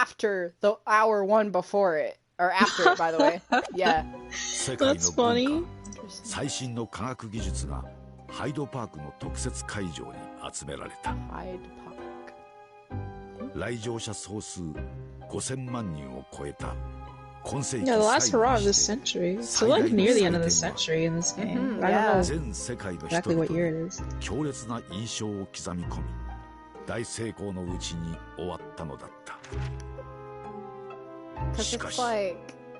after the hour one before it. Or after it, by the way. Yeah. That's funny. 最新の科学技術がハイドパークの特設会場に集められた。来場者総数5000万人を超えた。Yeah, the last hurrah of this century. So like near the end of the century in this game. I don't know exactly what year it is. 強烈な印象を刻み込み、大成功のうちに終わったのだった。しかし、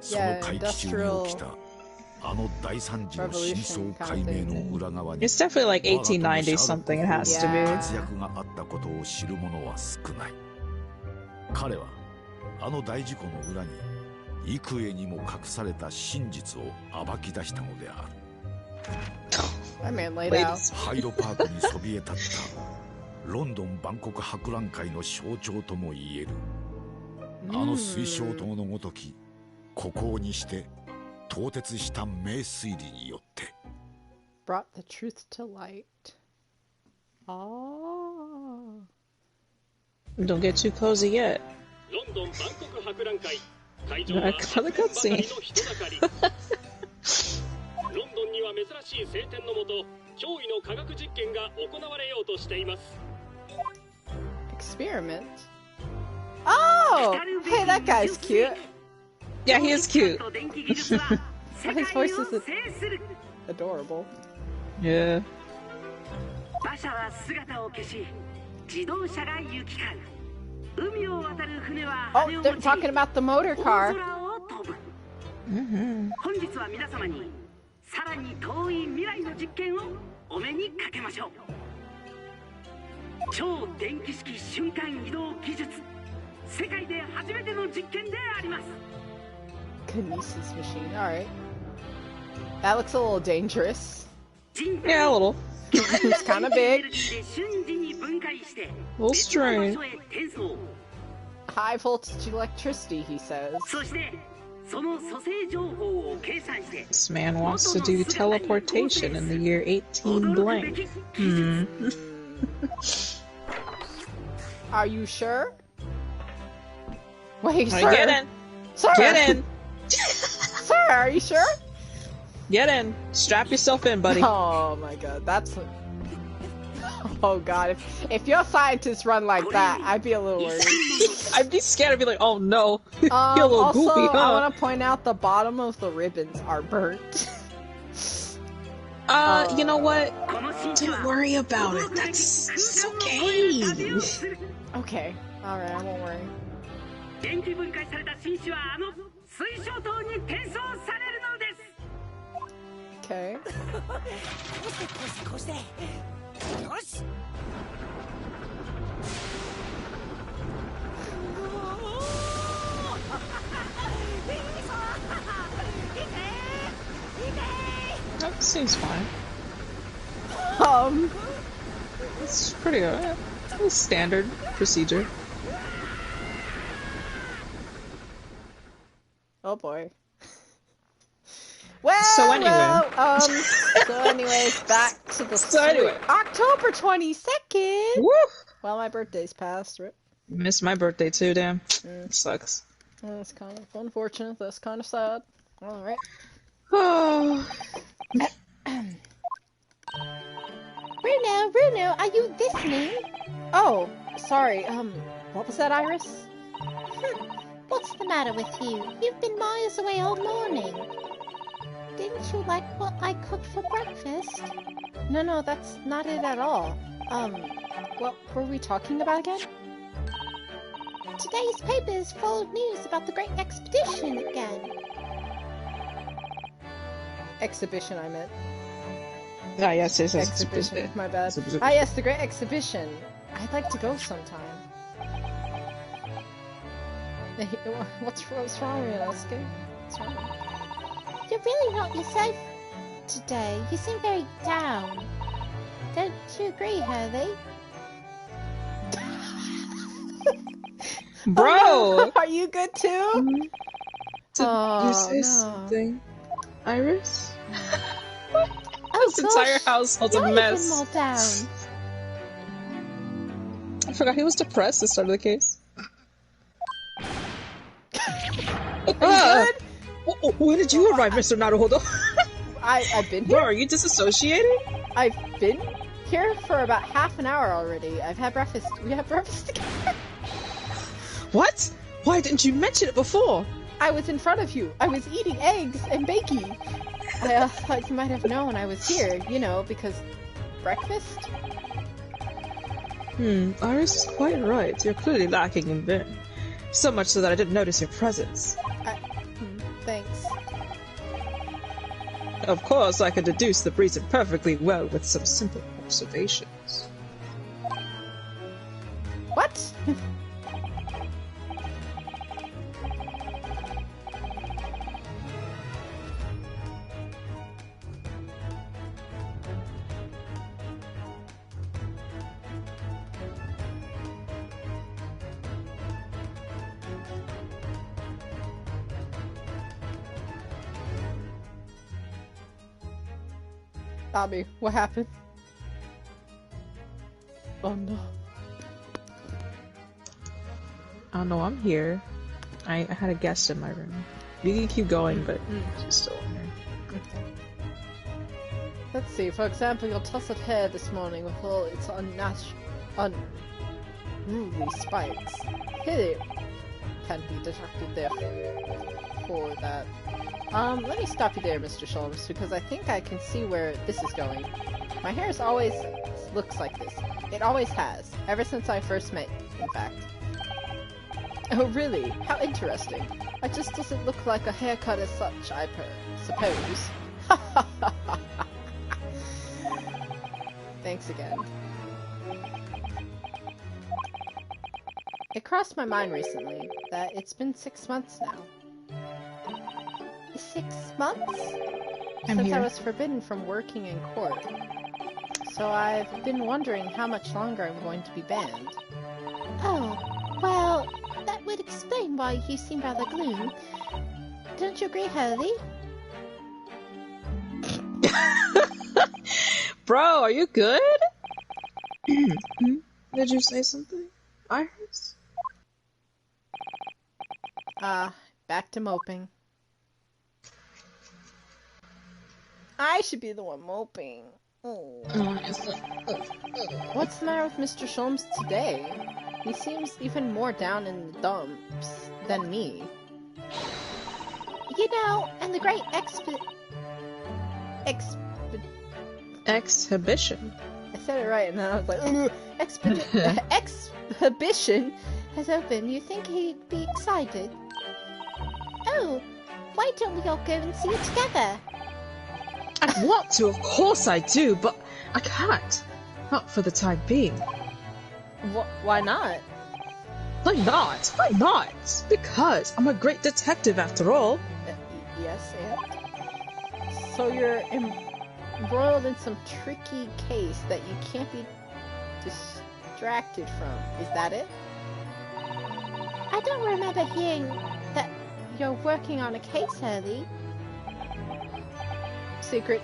その会期中に起きたあの大惨事の真相解明の裏側に、It's definitely like 1890 something. It has to be. 活躍があったことを知る者は少ない。彼はあの大事故の裏に幾重にも隠された真実を暴き出したのである。ハイドパークにそびえ立ったロンドン万国博覧会の象徴ともいえるあの水晶塔のごとき孤高にして凍結した名推理によって brought the truth to light. Oh. Don't get too cozy yet. ロンドン万国博覧会会場はAnother cutscene. ロンドンには珍しい晴天のもと驚異の科学実験が行われようとしています。 Experiment? Oh! Hey, that guy's cute. Yeah, he is cute. His voice is adorable. Yeah. 馬車は姿を消し、自動車が行き交う。海を渡る船は Oh, they're talking about the motor car. 本日は皆様にさらに遠い未来の実験をお目にかけましょう。超電気式瞬間移動技術、世界で初めての実験であります。Kinesis machine. All right. That looks a little dangerous. Yeah, a little. It's kind of big. A little strange. High voltage electricity, he says. This man wants to do teleportation in the year 18 blank. Are you sure? Wait, sir. Get in. Sir. Get in. Sir, are you sure? Get in. Strap yourself in, buddy. Oh my god, that's... Oh god, if your scientists run like that, I'd be a little worried. I'd be scared. I'd be like, oh no. You're a little also, goofy, huh? I want to point out the bottom of the ribbons are burnt. You know what? Don't worry about it. It's okay. Okay, alright, I won't worry. Okay. That seems fine. It's pretty good. It's standard procedure. Oh boy. Well, so anyway, anyways, back to the October 22nd. Woo! Well, my birthday's passed, right? Missed my birthday too, damn. It sucks. That's kind of unfortunate. That's kind of sad. All right. Oh. Bruno, are you listening? Oh, sorry. What was that, Iris? What's the matter with you? You've been miles away all morning. Didn't you like what I cooked for breakfast? No, that's not it at all. What were we talking about again? Today's paper is full of news about the Great Expedition again. Exhibition, I meant. Ah, yes. Exhibition, my bad. Ah, yes, the Great Exhibition. I'd like to go sometime. What's wrong, Ryunosuke? What's wrong? You're really not yourself today. You seem very down. Don't you agree, Hurley? Bro! Oh, no. Are you good too? Did you say something, Iris? This entire household's a mess. More down. I forgot he was depressed to start of the case. good? When did you arrive, Mr. Naruhodo? I've been here. Bro, are you disassociated? I've been here for about half an hour already. I've had breakfast. We had breakfast together. What? Why didn't you mention it before? I was in front of you. I was eating eggs and bacon. I thought you might have known I was here, you know, because breakfast? Iris is quite right. You're clearly lacking in vim. So much so that I didn't notice your presence. Thanks. Of course, I could deduce the reason perfectly well with some simple observations. What? Abby, what happened? Oh no. Oh no, I'm here. I had a guest in my room. You can keep going, but she's still in there. Let's see, for example, your tousled hair this morning with all its unruly spikes. Here can be detected there for that. Let me stop you there, Mr. Sholmes, because I think I can see where this is going. My hair always looks like this. It always has, ever since I first met you, in fact. Oh really? How interesting. It just doesn't look like a haircut as such, I suppose. Thanks again. It crossed my mind recently that it's been 6 months now. 6 months? Since I was forbidden from working in court. So I've been wondering how much longer I'm going to be banned. Oh, well, that would explain why you seem rather gloom. Don't you agree, Hurley? Bro, are you good? Did you say something, Iris? Back to moping. I should be the one moping. Oh. What's the matter with Mr. Sholmes today? He seems even more down in the dumps than me. You know, and the great exhibition. I said it right, and then I was like, exhibition has opened. You think he'd be excited? Oh, why don't we all go and see it together? I want to, of course I do, but I can't. Not for the time being. Why not? Why not? Why not? Because I'm a great detective after all. Yes, and? So you're embroiled in some tricky case that you can't be distracted from. Is that it? I don't remember hearing that you're working on a case, Hurley. Secret.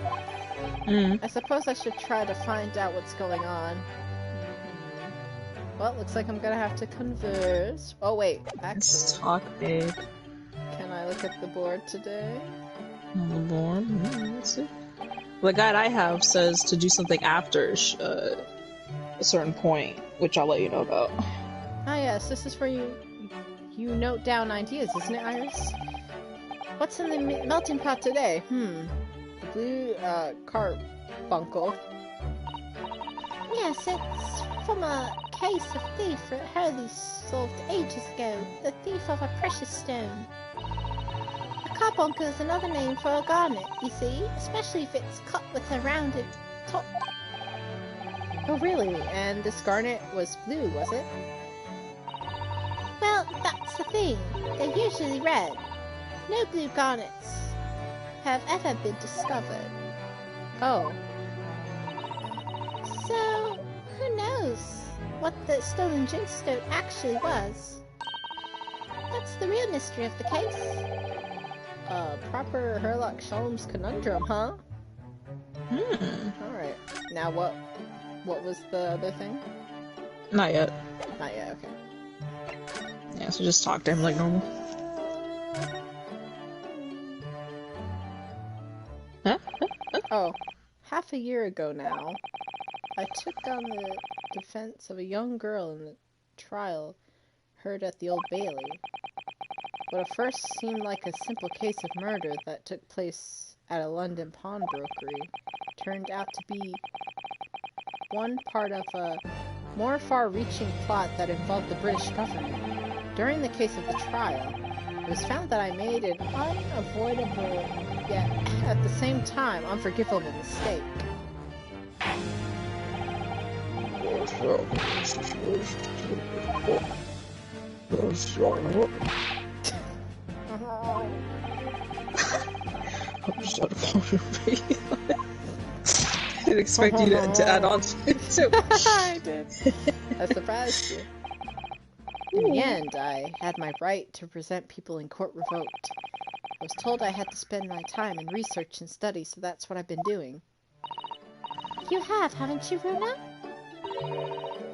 I suppose I should try to find out what's going on. Well, looks like I'm gonna have to converse. Oh wait, actually. Let's talk, babe. Can I look at the board today? On the board? Let's see. The guide I have says to do something after a certain point, which I'll let you know about. Ah yes, this is where you note down ideas, isn't it, Iris? What's in the melting pot today? The blue carbuncle. Yes, it's from a case of thief that Hurley solved ages ago. The thief of a precious stone. A carbuncle is another name for a garnet, you see, especially if it's cut with a rounded top. Oh really? And this garnet was blue, was it? Well, that's the thing. They're usually red. No blue garnets have ever been discovered. Oh. So, who knows what the stolen gemstone actually was? That's the real mystery of the case. Proper Herlock Sholmes conundrum, huh? Alright. Now what was the other thing? Not yet. Not yet, okay. Yeah, so just talk to him like normal. Oh, half a year ago now, I took on the defense of a young girl in the trial heard at the Old Bailey. What at first seemed like a simple case of murder that took place at a London pawnbrokery turned out to be one part of a more far-reaching plot that involved the British government. During the case of the trial, it was found that I made an unavoidable, yet at the same time unforgivable mistake. I didn't expect you to add on to it too. I did. I surprised you. In the end, I had my right to present people in court revoked. I was told I had to spend my time in research and study, so that's what I've been doing. You have, haven't you, Runa?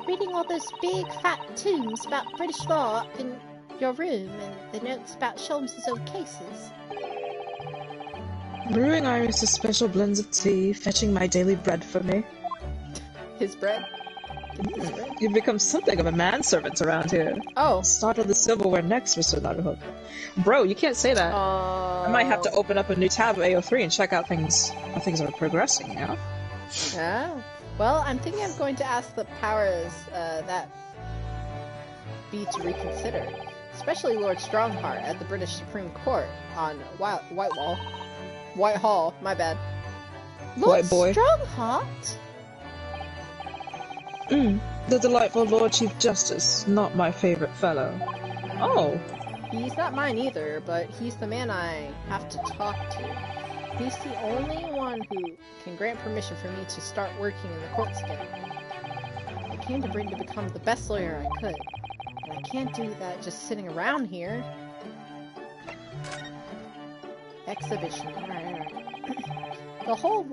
Reading all those big, fat tomes about British law up in your room, and the notes about Sholmes' old cases. Brewing Iris' special blends of tea, fetching my daily bread for me. His bread? His bread? You've become something of a manservant around here. Oh. Start of the silverware next, Mr. Naruto. Bro, you can't say that. I might have to open up a new tab of AO3 and check out how things are progressing, you know? Oh. Well, I'm thinking I'm going to ask the powers that be to reconsider. Especially Lord Strongheart at the British Supreme Court on Whitehall, my bad. Lord White boy. Strongheart? The delightful Lord Chief Justice, not my favorite fellow. Oh. He's not mine either, but he's the man I have to talk to. He's the only one who can grant permission for me to start working in the courts again. I came to Britain to become the best lawyer I could, and I can't do that just sitting around here. Exhibition. Alright. The whole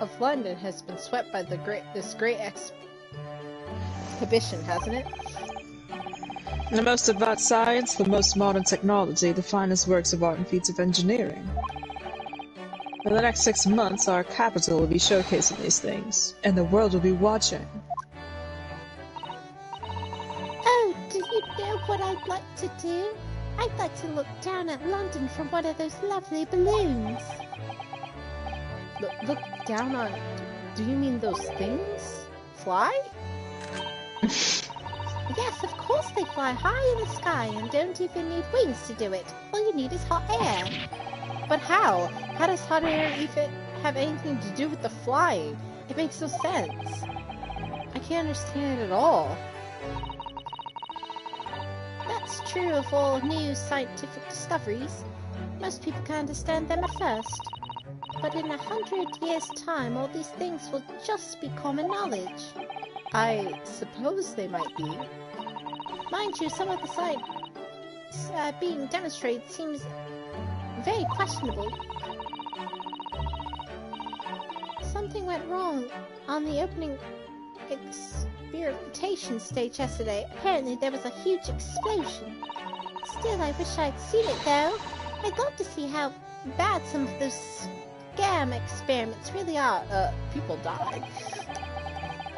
of London has been swept by this great exhibition, hasn't it? The most advanced science, the most modern technology, the finest works of art and feats of engineering. For the next 6 months, our capital will be showcasing these things, and the world will be watching. Oh, do you know what I'd like to do? I'd like to look down at London from one of those lovely balloons. Look down on... Do you mean those things? Fly? Yes, of course they fly high in the sky and don't even need wings to do it. All you need is hot air. But how? How does hot air even have anything to do with the flying? It makes no sense. I can't understand it at all. That's true of all new scientific discoveries. Most people can understand them at first. But in 100 years' time, all these things will just be common knowledge. I suppose they might be. Mind you, some of the science being demonstrated seems very questionable. Something went wrong on the opening experimentation stage yesterday. Apparently there was a huge explosion. Still, I wish I'd seen it though. I'd love to see how bad some of those scam experiments really are. People died.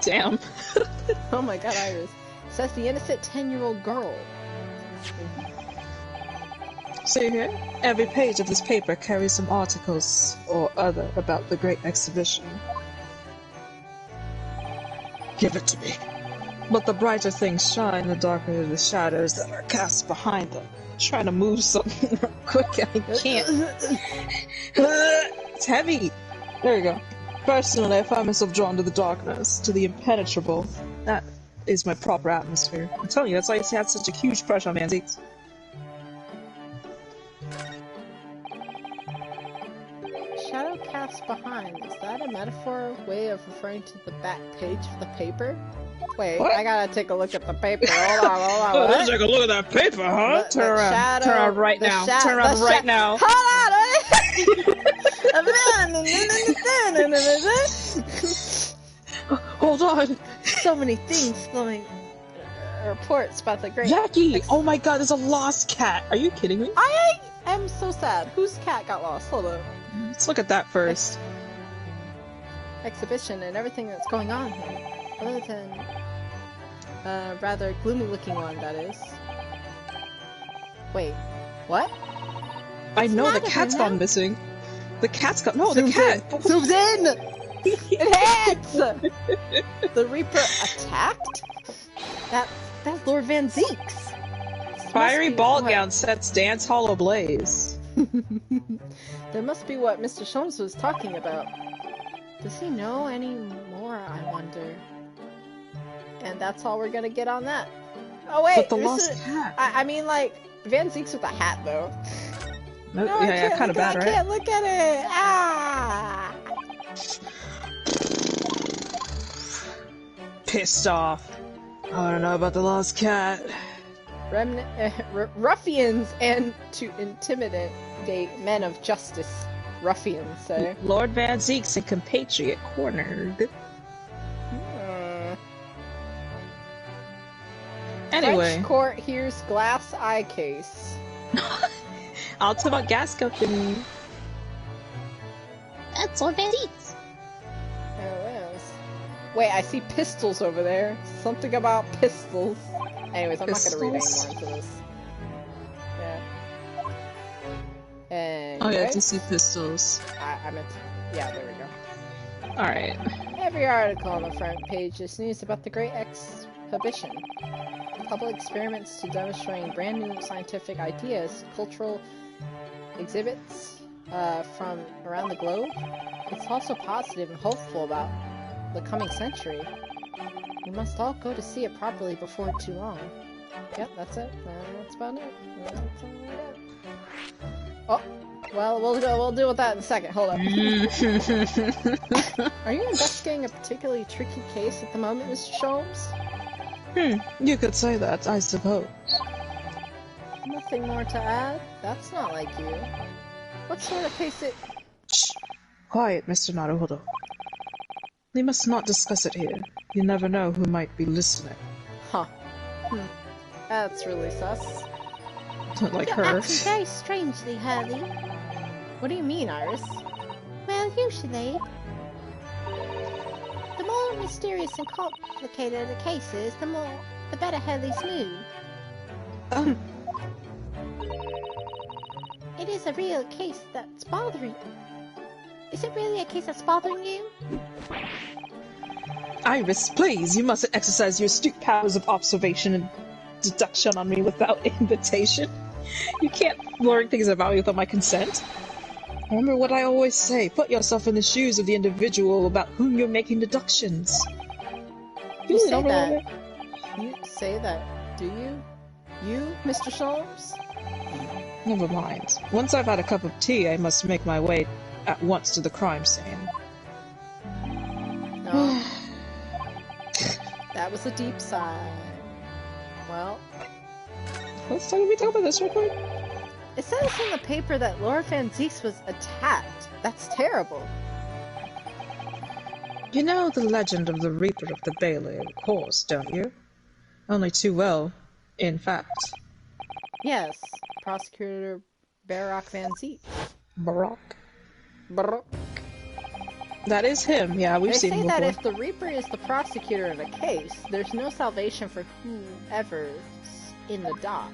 Damn. Oh my god, Iris. Says the innocent 10-year-old girl. See here? Every page of this paper carries some articles or other about the great exhibition. Give it to me. But the brighter things shine, the darker the shadows that are cast behind them. I'm trying to move something real quick, I can't. It's heavy. There you go. Personally, I find myself drawn to the darkness, to the impenetrable. That is my proper atmosphere. I'm telling you, that's why I had such a huge crush on Manzeets. Shadow cast behind. Is that a metaphor way of referring to the back page of the paper? Wait, what? I gotta take a look at the paper. Hold on. What? Let's take a look at that paper, huh? Turn around. Turn around right now. Turn around right now. Hold on! Hold on. So many things flowing. Reports about the great... Jackie! Oh my god, there's a lost cat. Are you kidding me? I am so sad. Whose cat got lost? Hold on. Let's look at that first. exhibition and everything that's going on here. Other than rather gloomy-looking one, that is. Wait, what? I know the matter cat's now? gone missing. The cat's gone. No, the Zooms cat. in! Zooms in! It hits! The Reaper attacked? That's Lord Van Zeeks. Fiery be ball what- gown sets dance hall ablaze. That must be what Mr. Sholmes was talking about. Does he know any more, I wonder? And that's all we're gonna get on that. Oh wait, But the this lost is- cat. I mean, like, Van Zeeks with a hat, though. No, No, I yeah, can't kind of look at- bad, I right? can't look at it! Ah! Pissed off. I don't know about the lost cat. Ruffians and to intimidate men of justice. Ruffians say. Lord Van Zeeks and compatriot cornered. Anyway, French court hears glass eye case. Ultima Gas Company. That's Lord Van Zeeks. Oh, yes. Wait, I see pistols over there. Something about pistols. Anyways, I'm not gonna read any Pistols? more into this. Yeah. And Oh yeah, I can see pistols. I meant to, yeah, there we go. Alright. Every article on the front page is news about the Great Exhibition. Public experiments to demonstrating brand new scientific ideas, cultural exhibits from around the globe. It's also positive and hopeful about the coming century. We must all go to see it properly before too long. Yep, that's it. That's about it. That's all I got. Oh, well, we'll deal with that in a second. Hold up. Are you investigating a particularly tricky case at the moment, Mr. Sholmes? You could say that, I suppose. Nothing more to add? That's not like you. What sort of case it... Shh. Quiet, Mr. Naruhodo. We must not discuss it here. You never know who might be listening. Huh. That's really sus. Like You're her. acting very strangely, Hurley. What do you mean, Iris? Well, usually, the more mysterious and complicated the case is, the better Hurley's mood. Oh. It is a real case that's bothering. Is it really a case that's bothering you? Iris, please, you mustn't exercise your astute powers of observation and deduction on me without invitation. You can't learn things about me without my consent. Remember what I always say, put yourself in the shoes of the individual about whom you're making deductions. You say don't that. remember? You say that, do you? You, Mr. Sholmes? Never mind. Once I've had a cup of tea, I must make my way at once to the crime scene. No. That was a deep sigh. Well, Let's talk about this real quick. it says in the paper that Lord Van Zeeks was attacked. That's terrible. You know the legend of the Reaper of the Bailey, of course, don't you? Only too well, in fact. Yes, Prosecutor Barak Van Zeek. Barak. Barak. That is him, yeah, we've They seen say him that before. if the Reaper is the prosecutor in a case, there's no salvation for whoever's in the dock.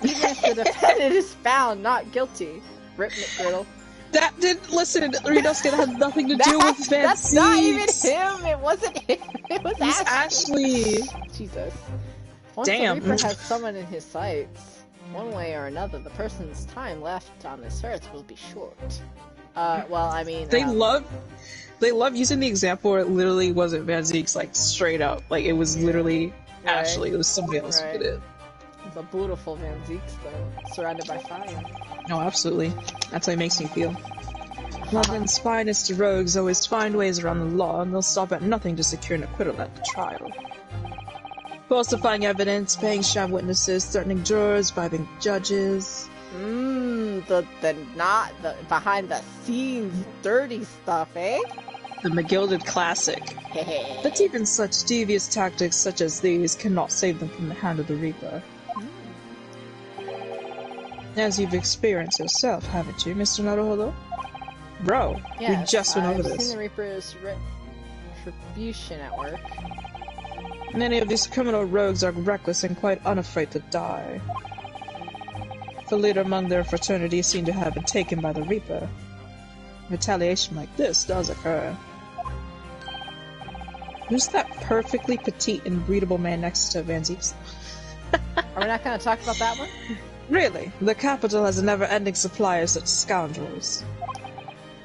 Even if the defendant is found not guilty. Rip McGriddle. That didn't listen. Ryunosuke had nothing to do with Van That's not even Zeeks. him! It wasn't him! It was It's Ashley! Ashley. Jesus. Once Damn. the Reaper has someone in his sights, one way or another, the person's time left on this earth will be short. Well, I mean... They love using the example where it literally wasn't Van Zeeks, like, straight up. Like, it was literally Right. Ashley. It was somebody else Right. who did it. It's a beautiful Van Zeeks, though, surrounded by fire. No, absolutely. That's how it makes me feel. London's finest rogues always find ways around the law, and they'll stop at nothing to secure an acquittal at the trial. Falsifying evidence, paying sham witnesses, threatening jurors, bribing judges. The behind the scenes dirty stuff, eh? The McGilded classic. But even such devious tactics such as these cannot save them from the hand of the Reaper. As you've experienced yourself, haven't you, Mr. Naruhodo? Bro, Yes, we just went over I've seen this. the Reaper's retribution at work. Many of these criminal rogues are reckless and quite unafraid to die. The leader among their fraternity seemed to have been taken by the Reaper. Retaliation like this does occur. Who's that perfectly petite and breedable man next to Van Zieks? Are we not going to talk about that one? Really, the capital has a never-ending supply of such scoundrels.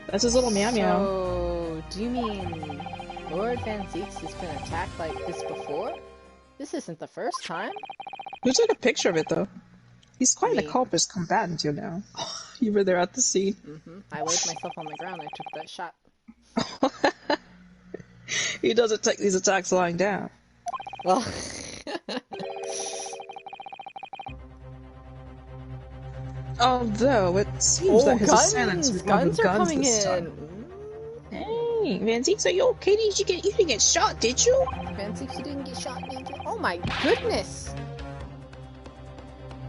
That's his little meow meow. So, do you mean Lord Van Zieks has been attacked like this before? This isn't the first time. Who took a picture of it, though? He's quite an Me. accomplished combatant, you know. You were there at the scene. I laid myself on the ground. I took that shot. He doesn't take these attacks lying down. Well, Although, it seems that his assailants were armed with guns are coming this in. time. Hey, Van Zieks, are you okay? You didn't get shot, did you? Van Zieks, you didn't get shot, did you? Oh my goodness!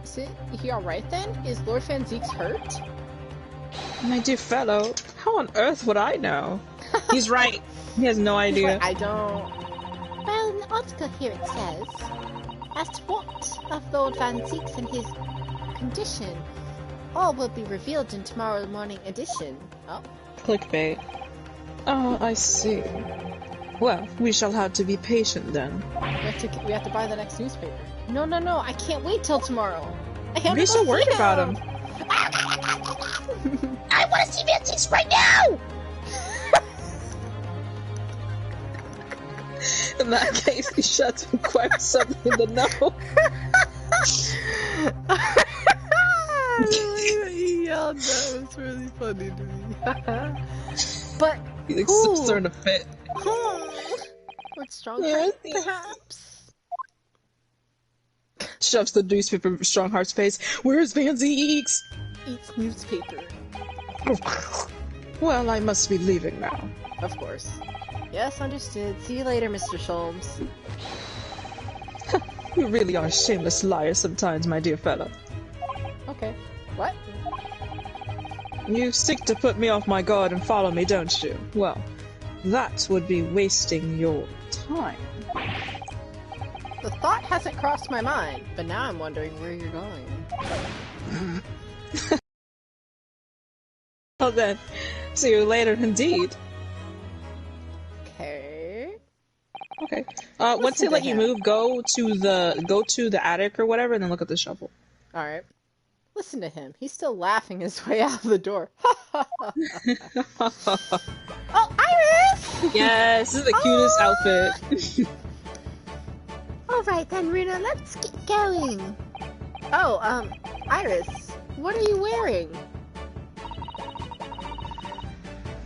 Is he alright then? Is Lord Van Zieks hurt? My dear fellow, how on earth would I know? He's right. He has no He's idea. like, I don't... Well, in the article here it says, as to what of Lord Van Zieks and his condition, all will be revealed in tomorrow morning edition. Oh, Clickbait. Oh, I see. Well, we shall have to be patient then. we have to buy the next newspaper. No, I can't wait till tomorrow. I What have are you to so go worried see about him? I want to see Van Zieks right now! In that case, he shuts and quacks something in the know. He yelled. That was really funny to me. But He's who? starting to fit. With strong Yeah, heart, yeah. perhaps? Shoves the newspaper in Strongheart's face. Where's Van Zieks? Eats newspaper. Well, I must be leaving now. Of course. Yes, understood. See you later, Mr. Sholmes. You really are a shameless liar sometimes, my dear fellow. Okay. What? You seek to put me off my guard and follow me, don't you? Well, that would be wasting your time. The thought hasn't crossed my mind, but now I'm wondering where you're going. Well then, see you later indeed. Okay. Okay. Once they to let you him. move, go to the attic or whatever, and then look at the shovel. Alright. Listen to him. He's still laughing his way out of the door. Oh, Iris! Yes, this is the cutest outfit. Alright then, Runa, let's get going. Oh, Iris, what are you wearing?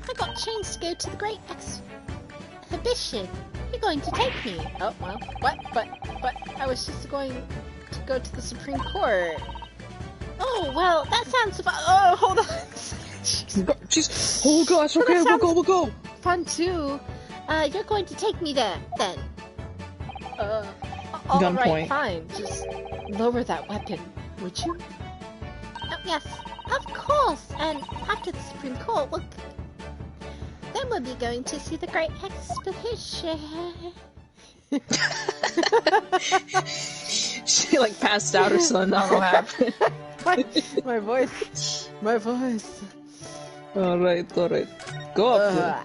I got changed to go to the Great Exhibition. You're going to take me. Oh, well, what? But I was just going to go to the Supreme Court. Oh, well, that sounds Oh, hold on. Jeez. Oh gosh, okay, we'll go. Fun too. you're going to take me there, then. Alright, Gunpoint. fine. Just lower that weapon, would you? Oh, yes, of course. And after the Supreme Court, then we'll be going to see the Great Exhibition. She like passed out or something. I don't know what happened. my voice. My voice. Alright. Go up there.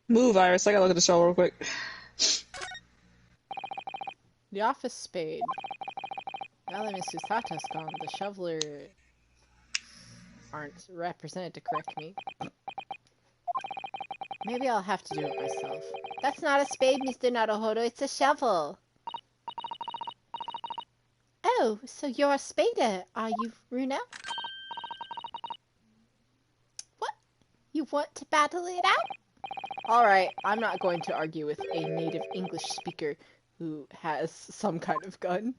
Move, Iris. I gotta look at the show real quick. The office spade. Now that Miss Usato's gone, the shoveler aren't represented to correct me. Maybe I'll have to do it myself. That's not a spade, Mr. Naruhodo. It's a shovel. Oh, so you're a spader, are you, Runa? What? You want to battle it out? Alright, I'm not going to argue with a native English speaker who has some kind of gun.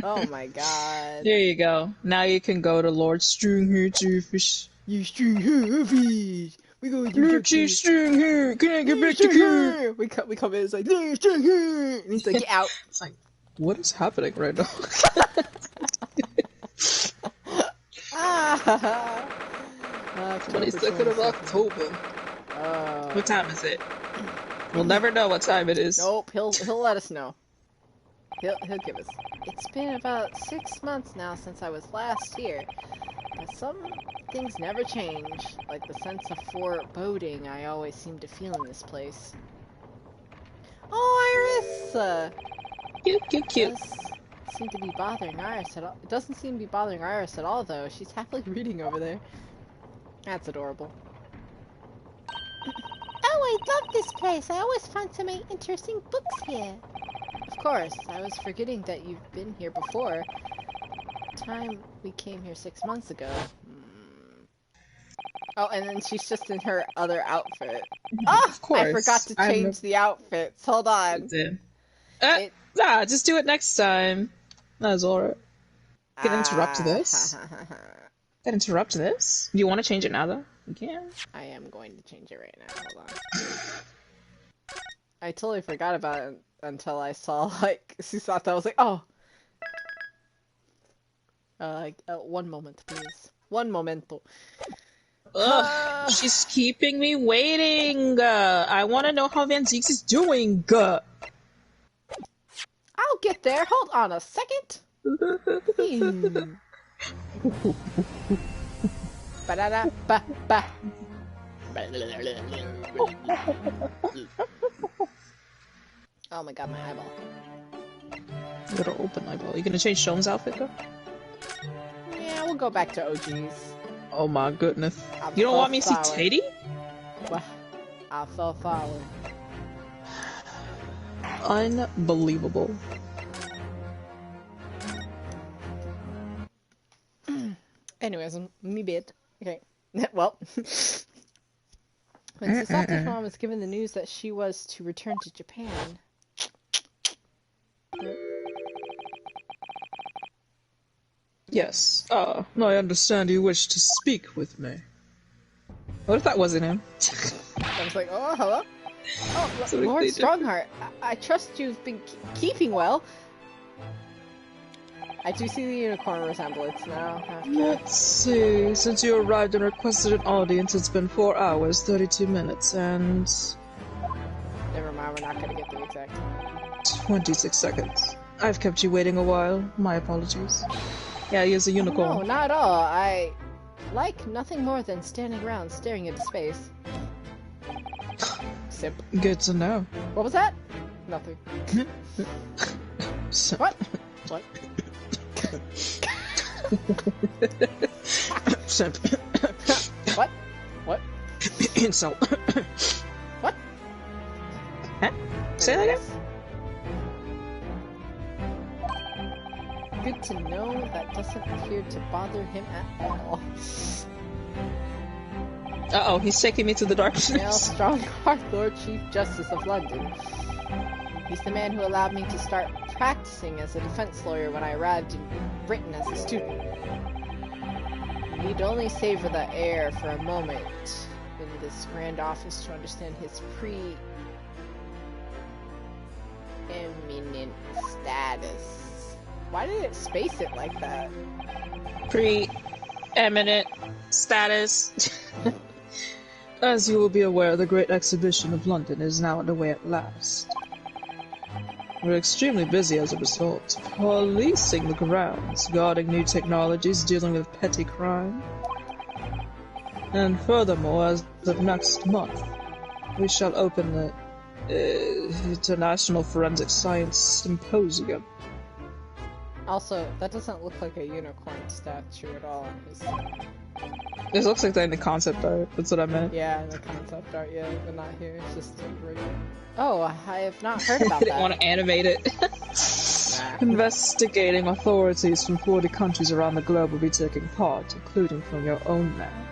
Oh my god. There you go. Now you can go to Lord Stringhairfish. You string heavy! We go Luigi staying here. Can I get back to here? We come in. It's like Luigi staying here, and he's like, get out. It's like, what is happening right now? Ah. 22nd of October. What time is it? We'll never know what time it is. Nope, he'll let us know. He'll give us. It's been about 6 months now since I was last here, but some things never change, like the sense of foreboding I always seem to feel in this place. Oh, Iris! Cute. Doesn't seem to be bothering Iris at all. It doesn't seem to be bothering Iris at all, though. She's happily reading over there. That's adorable. Oh, I love this place. I always find so many interesting books here. Of course, I was forgetting that you've been here before. The time we came here 6 months ago. Oh, and then she's just in her other outfit. Oh, Of course. I forgot to change the outfits. Hold on. Just do it next time. That's alright. Can interrupt this? Can interrupt this? Do you want to change it now, though? You can. I am going to change it right now. Hold on. I totally forgot about it until I saw, like, Susata. I was like, oh. One moment, please. One momento. Ugh, she's keeping me waiting. I want to know how Van Zieks is doing. I'll get there. Hold on a second. Ba-da-da-ba-ba. Oh my god, my eyeball. Little open eyeball. You gonna change Sean's outfit though? Yeah, we'll go back to OG's. Oh my goodness. I'm You don't so want me to see sorry. Teddy? Well, I'm so sorry. Unbelievable. Anyways, me bit. Okay. Well, when Susata's mom was given the news that she was to return to Japan. Yes. I understand you wish to speak with me. What if that wasn't him? I was like, oh, hello? Oh, Something Lord they did. Strongheart, I trust you've been keeping well. I do see the unicorn resemblance now. Let's see. Since you arrived and requested an audience, it's been 4 hours, 32 minutes, and Never mind, we're not gonna get the exact. 26 seconds. I've kept you waiting a while. My apologies. Yeah, he is a No, unicorn. not at all. I like nothing more than standing around staring into space. Sip. Good to know. What was that? Nothing. So- What? What? Simp. What? What? Insult. What? Huh? Say that again? Good to know that doesn't appear to bother him at all. Uh-oh, he's taking me to the Now, darkness. Strongheart, Lord Chief Justice of London. He's the man who allowed me to start practicing as a defense lawyer when I arrived in Britain as a student. You need only savor the air for a moment in this grand office to understand his pre-eminent status. Why did it space it like that? Pre-eminent status. As you will be aware, the Great Exhibition of London is now underway at last. We're extremely busy as a result, policing the grounds, guarding new technologies, dealing with petty crime. And furthermore, as of next month, we shall open the International Forensic Science Symposium. Also, that doesn't look like a unicorn statue at all. This looks like they're in the concept art, that's what I meant. Yeah, in the concept art, yeah, but not here. It's just like regular. Oh, I have not heard I about didn't that. want to animate it. Nah. Investigating authorities from 40 countries around the globe will be taking part, including from your own land.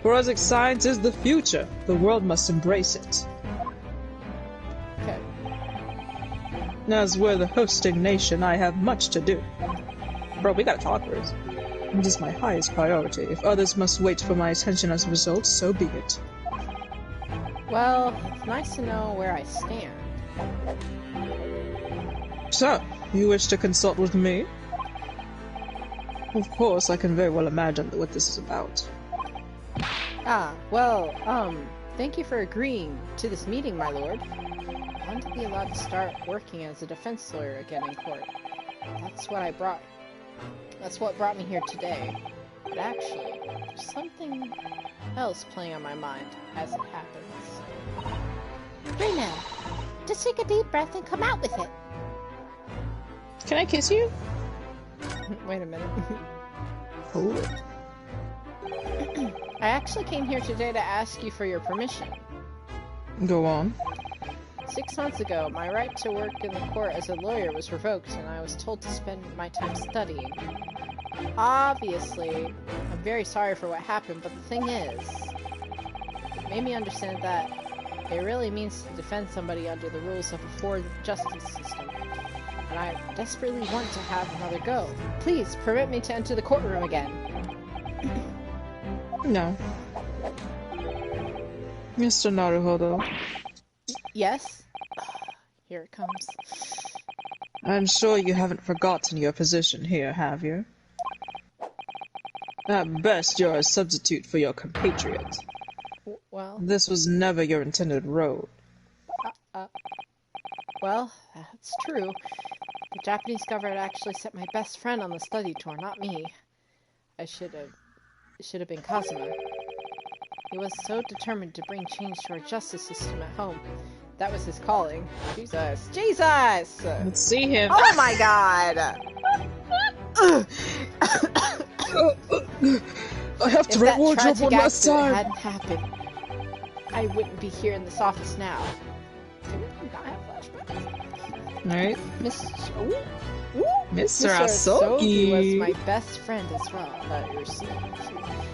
Forensic science is the future. The world must embrace it. Okay. As we're the hosting nation, I have much to do. Bro, we gotta talk first. It is my highest priority. If others must wait for my attention as a result, so be it. Well, it's nice to know where I stand. So, you wish to consult with me? Of course, I can very well imagine what this is about. Thank you for agreeing to this meeting, my lord. I want to be allowed to start working as a defense lawyer again in court. That's what brought me here today. But actually, there's something else playing on my mind as it happens. Bruno, just take a deep breath and come out with it. Can I kiss you? Wait a minute. Hold it. I actually came here today to ask you for your permission. Go on. 6 months ago, my right to work in the court as a lawyer was revoked, and I was told to spend my time studying. Obviously, I'm very sorry for what happened, but the thing is, it made me understand that it really means to defend somebody under the rules of a fair justice system. And I desperately want to have another go. Please, permit me to enter the courtroom again. No. Mr. Naruhodo. Yes? Here it comes. I'm sure you haven't forgotten your position here, have you? At best, you're a substitute for your compatriot. Well... This was never your intended road. Well, that's true. The Japanese government actually sent my best friend on the study tour, not me. It should have been Kazuma. He was so determined to bring change to our justice system at home. That was his calling. Jesus. Jesus! Let's see him. Oh my god! I have to reward you one last time! If that tragic accident hadn't happened, I wouldn't be here in this office now. Do we not have flashbacks? Right? Mr. Asogi was Asogi my best friend as well.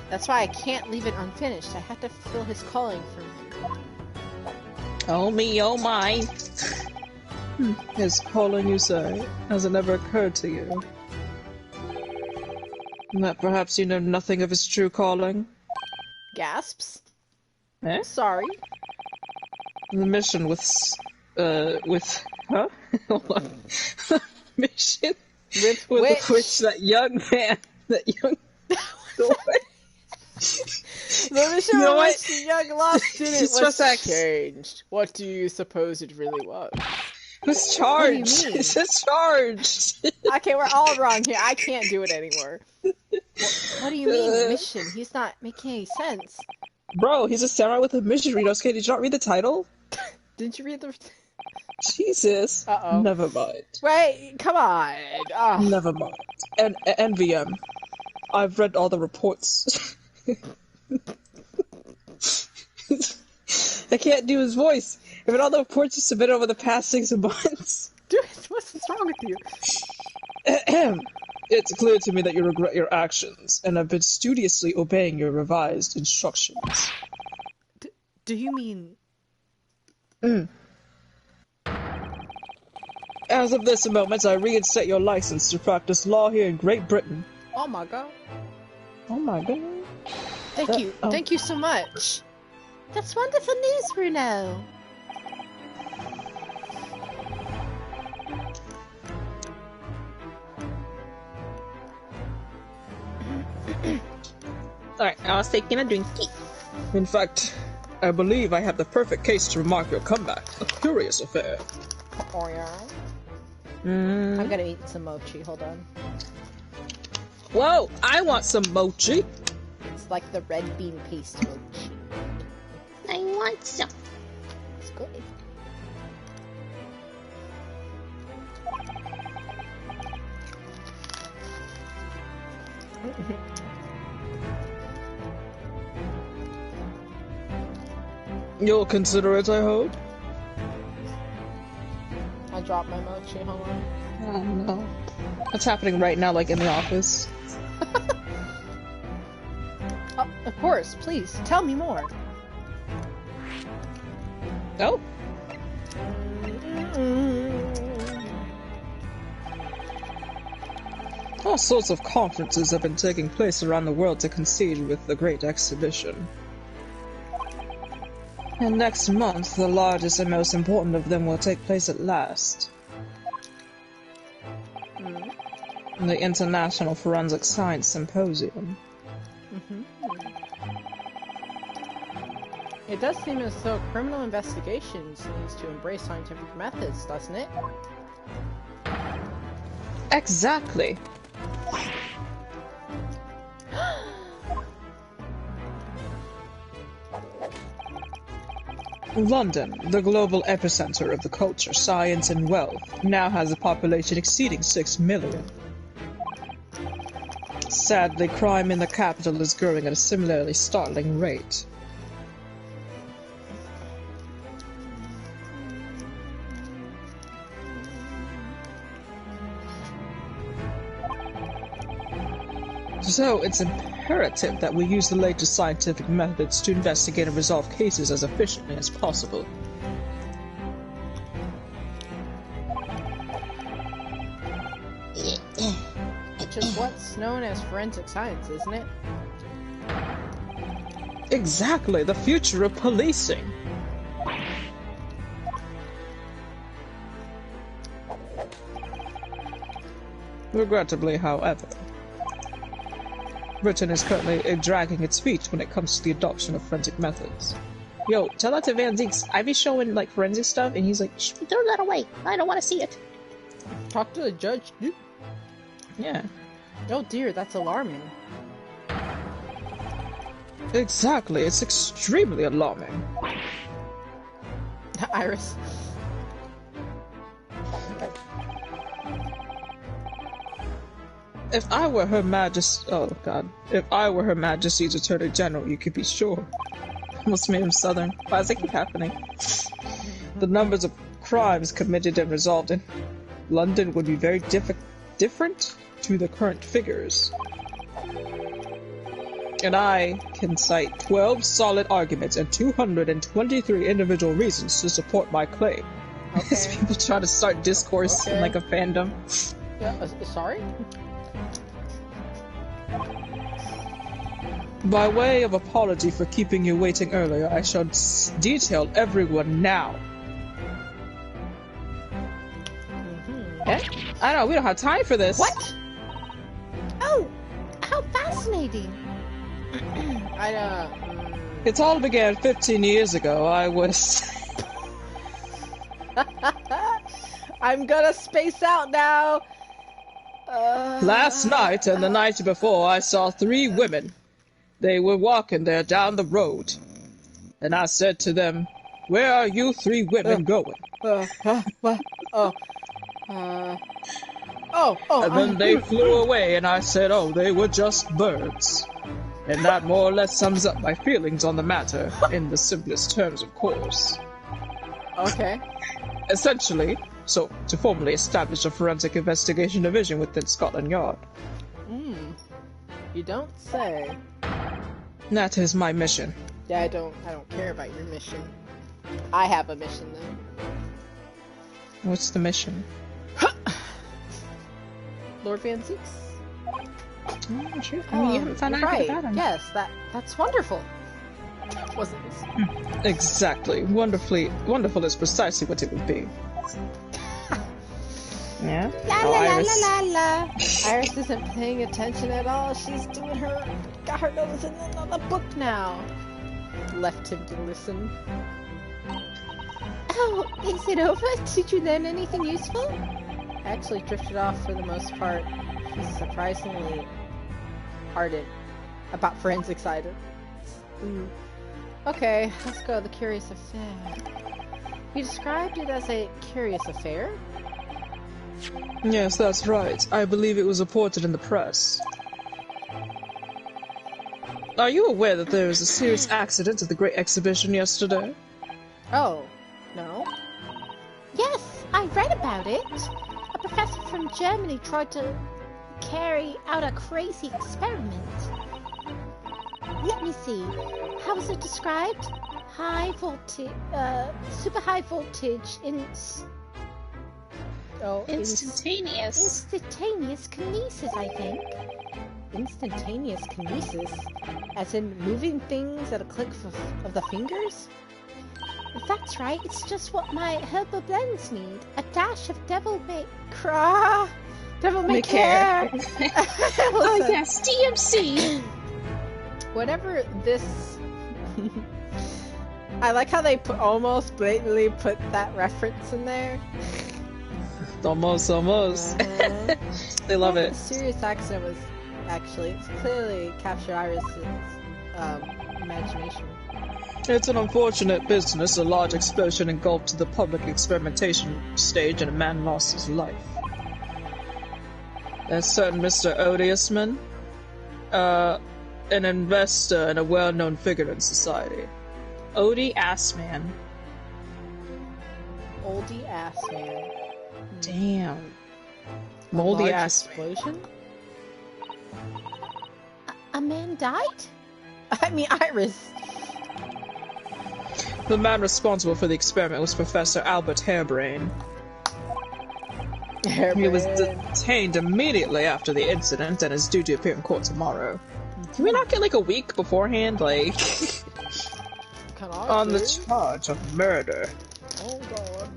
That's why I can't leave it unfinished. I had to fulfill his calling for me. Oh me, oh my. His calling, you say? Has it never occurred to you that perhaps you know nothing of his true calling? Gasps. Eh? Sorry. The mission with huh? Hold on. Mission with which that young man, that young boy. The mission with which the young lost student was changed. What do you suppose it really was? It was charged. What do you mean? It says charged. Okay, we're all wrong here. I can't do it anymore. What do you mean mission? He's not making any sense. Bro, he's a samurai with a mission, Rinosuke. Did you not read the title? Didn't you read the... Jesus. Uh-oh. Never mind. Wait, come on. Oh. Never mind. And NVM. I've read all the reports. I can't do his voice. I've read all the reports you submitted over the past 6 months. Dude, what's wrong with you? It's clear to me that you regret your actions, and have been studiously obeying your revised instructions. Do you mean... As of this moment, I reinstate your license to practice law here in Great Britain. Oh my god. Oh my god. Thank you. Thank you so much. That's wonderful news, Bruno. Alright, I was taking a drink. In fact, I believe I have the perfect case to remark your comeback. A curious affair. Oh yeah? I'm gonna eat some mochi, hold on. Whoa, I want some mochi. It's like the red bean paste mochi. I want some. It's good. You'll consider it, I hope? I dropped my mochi, hold on. Oh no. What's happening right now, like in the office? Oh, of course, please, tell me more. Oh. All sorts of conferences have been taking place around the world to coincide with the Great Exhibition. And next month, the largest and most important of them will take place at last. The International Forensic Science Symposium. It does seem as though criminal investigations needs to embrace scientific methods, doesn't it? Exactly. London, the global epicenter of the culture, science, and wealth, now has a population exceeding 6 million. Sadly, crime in the capital is growing at a similarly startling rate. So, it's imperative that we use the latest scientific methods to investigate and resolve cases as efficiently as possible. Which is what's known as forensic science, isn't it? Exactly, the future of policing. Regrettably, however, Britain is currently dragging its feet when it comes to the adoption of forensic methods. Yo, tell that to Van Zeeks. I be showing like forensic stuff, and he's like, "Shh, throw that away. I don't want to see it." Talk to the judge, dude. Yeah. Oh dear, that's alarming. Exactly, it's extremely alarming. Iris. If I were Her Majesty, oh god, if I were Her Majesty's Attorney General, you could be sure. Almost made him Southern. Why does it keep happening? The numbers of crimes committed and resolved in London would be very different to the current figures. And I can cite 12 solid arguments and 223 individual reasons to support my claim. Okay. As people try to start discourse in like a fandom. Yeah, sorry? By way of apology for keeping you waiting earlier, I shall detail everyone now. Okay. I know, we don't have time for this. What? Oh, how fascinating! It all began 15 years ago. I was... I'm gonna space out now! Last night and the night before, I saw 3 women. They were walking there down the road. And I said to them, "Where are you 3 women going?" What? And then they flew away, and I said, "Oh, they were just birds." And that more or less sums up my feelings on the matter, in the simplest terms, of course. Okay. Essentially, so, to formally establish a forensic investigation division within Scotland Yard. You don't say. That is my mission. Yeah, I don't care about your mission. I have a mission though. What's the mission? Lord Van Zeeks. Oh, sure. Oh, you haven't found out right. about him. Yes, that's wonderful. Wasn't this? Exactly. Wonderful is precisely what it would be. Yeah? La Oh, la la Iris. la la la. Iris isn't paying attention at all. She's doing got her nose in the book now. Left him to listen. Oh, is it over? Did you learn anything useful? I actually drifted off for the most part. He's surprisingly ardent about forensics items. Okay, let's go. The curious affair. You described it as a curious affair? Yes, that's right. I believe it was reported in the press. Are you aware that there was a serious accident at the Great Exhibition yesterday? Oh, no. Yes, I read about it. A professor from Germany tried to carry out a crazy experiment. Let me see. How was it described? High voltage, super high voltage in Oh, Instantaneous. Instantaneous kinesis, I think. Instantaneous kinesis? As in moving things at a click of the fingers? That's right, it's just what my herbal blends need. A dash of devil may care. Oh yes, DMC! Whatever this... I like how they almost blatantly put that reference in there. Almost. They love The it. serious accent was actually, it's clearly captured Iris's imagination. It's an unfortunate business. A large explosion engulfed the public experimentation stage and a man lost his life. A certain Mr. Odiusman, an investor and a well-known figure in society. Odie Assman. Oldie ass man. Damn. Moldy Large ass. explosion? A man died? I mean, Iris. The man responsible for the experiment was Professor Albert Harebrain. He was detained immediately after the incident and is due to appear in court tomorrow. Can we not get like a week beforehand, like, on the charge of murder? Oh god.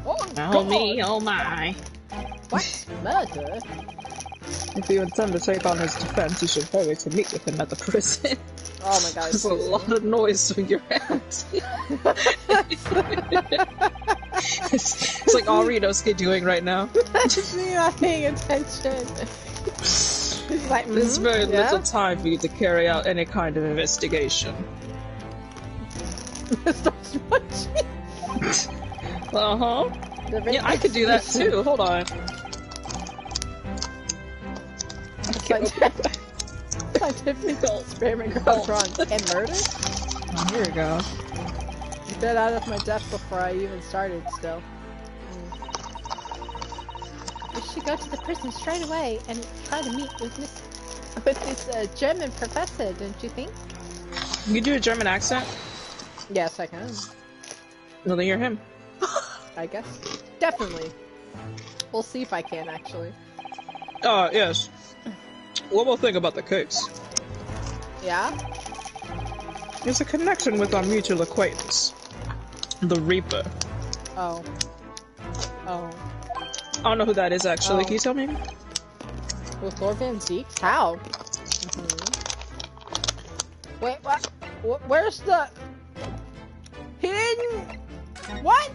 Oh Oh god. me, oh my. What? Murder? If you intend to take on his defense, you should hurry to meet with him at the prison. Oh my god. There's a lot of noise from your end. It's like all Renosuke doing right now. It's me not paying attention. He's like, There's very yeah? little time for you to carry out any kind of investigation. Starts watching. Uh-huh. The Yeah, I could do that too. Hold on. Scientific experiment gone wrong and murder? Here we go. Get out of my depth before I even started still. We should go to the prison straight away and try to meet with Miss... With this German professor, don't you think? You do a German accent? Yes, I can. Well, then you're him. I guess. Definitely. We'll see if I can, actually. Yes. One more thing about the case. Yeah? There's a connection with our mutual acquaintance. The Reaper. Oh. Oh. I don't know who that is, actually. Oh. Can you tell me? With Lord Van Zeke? How? Wait, what? Where's the... He didn't... What?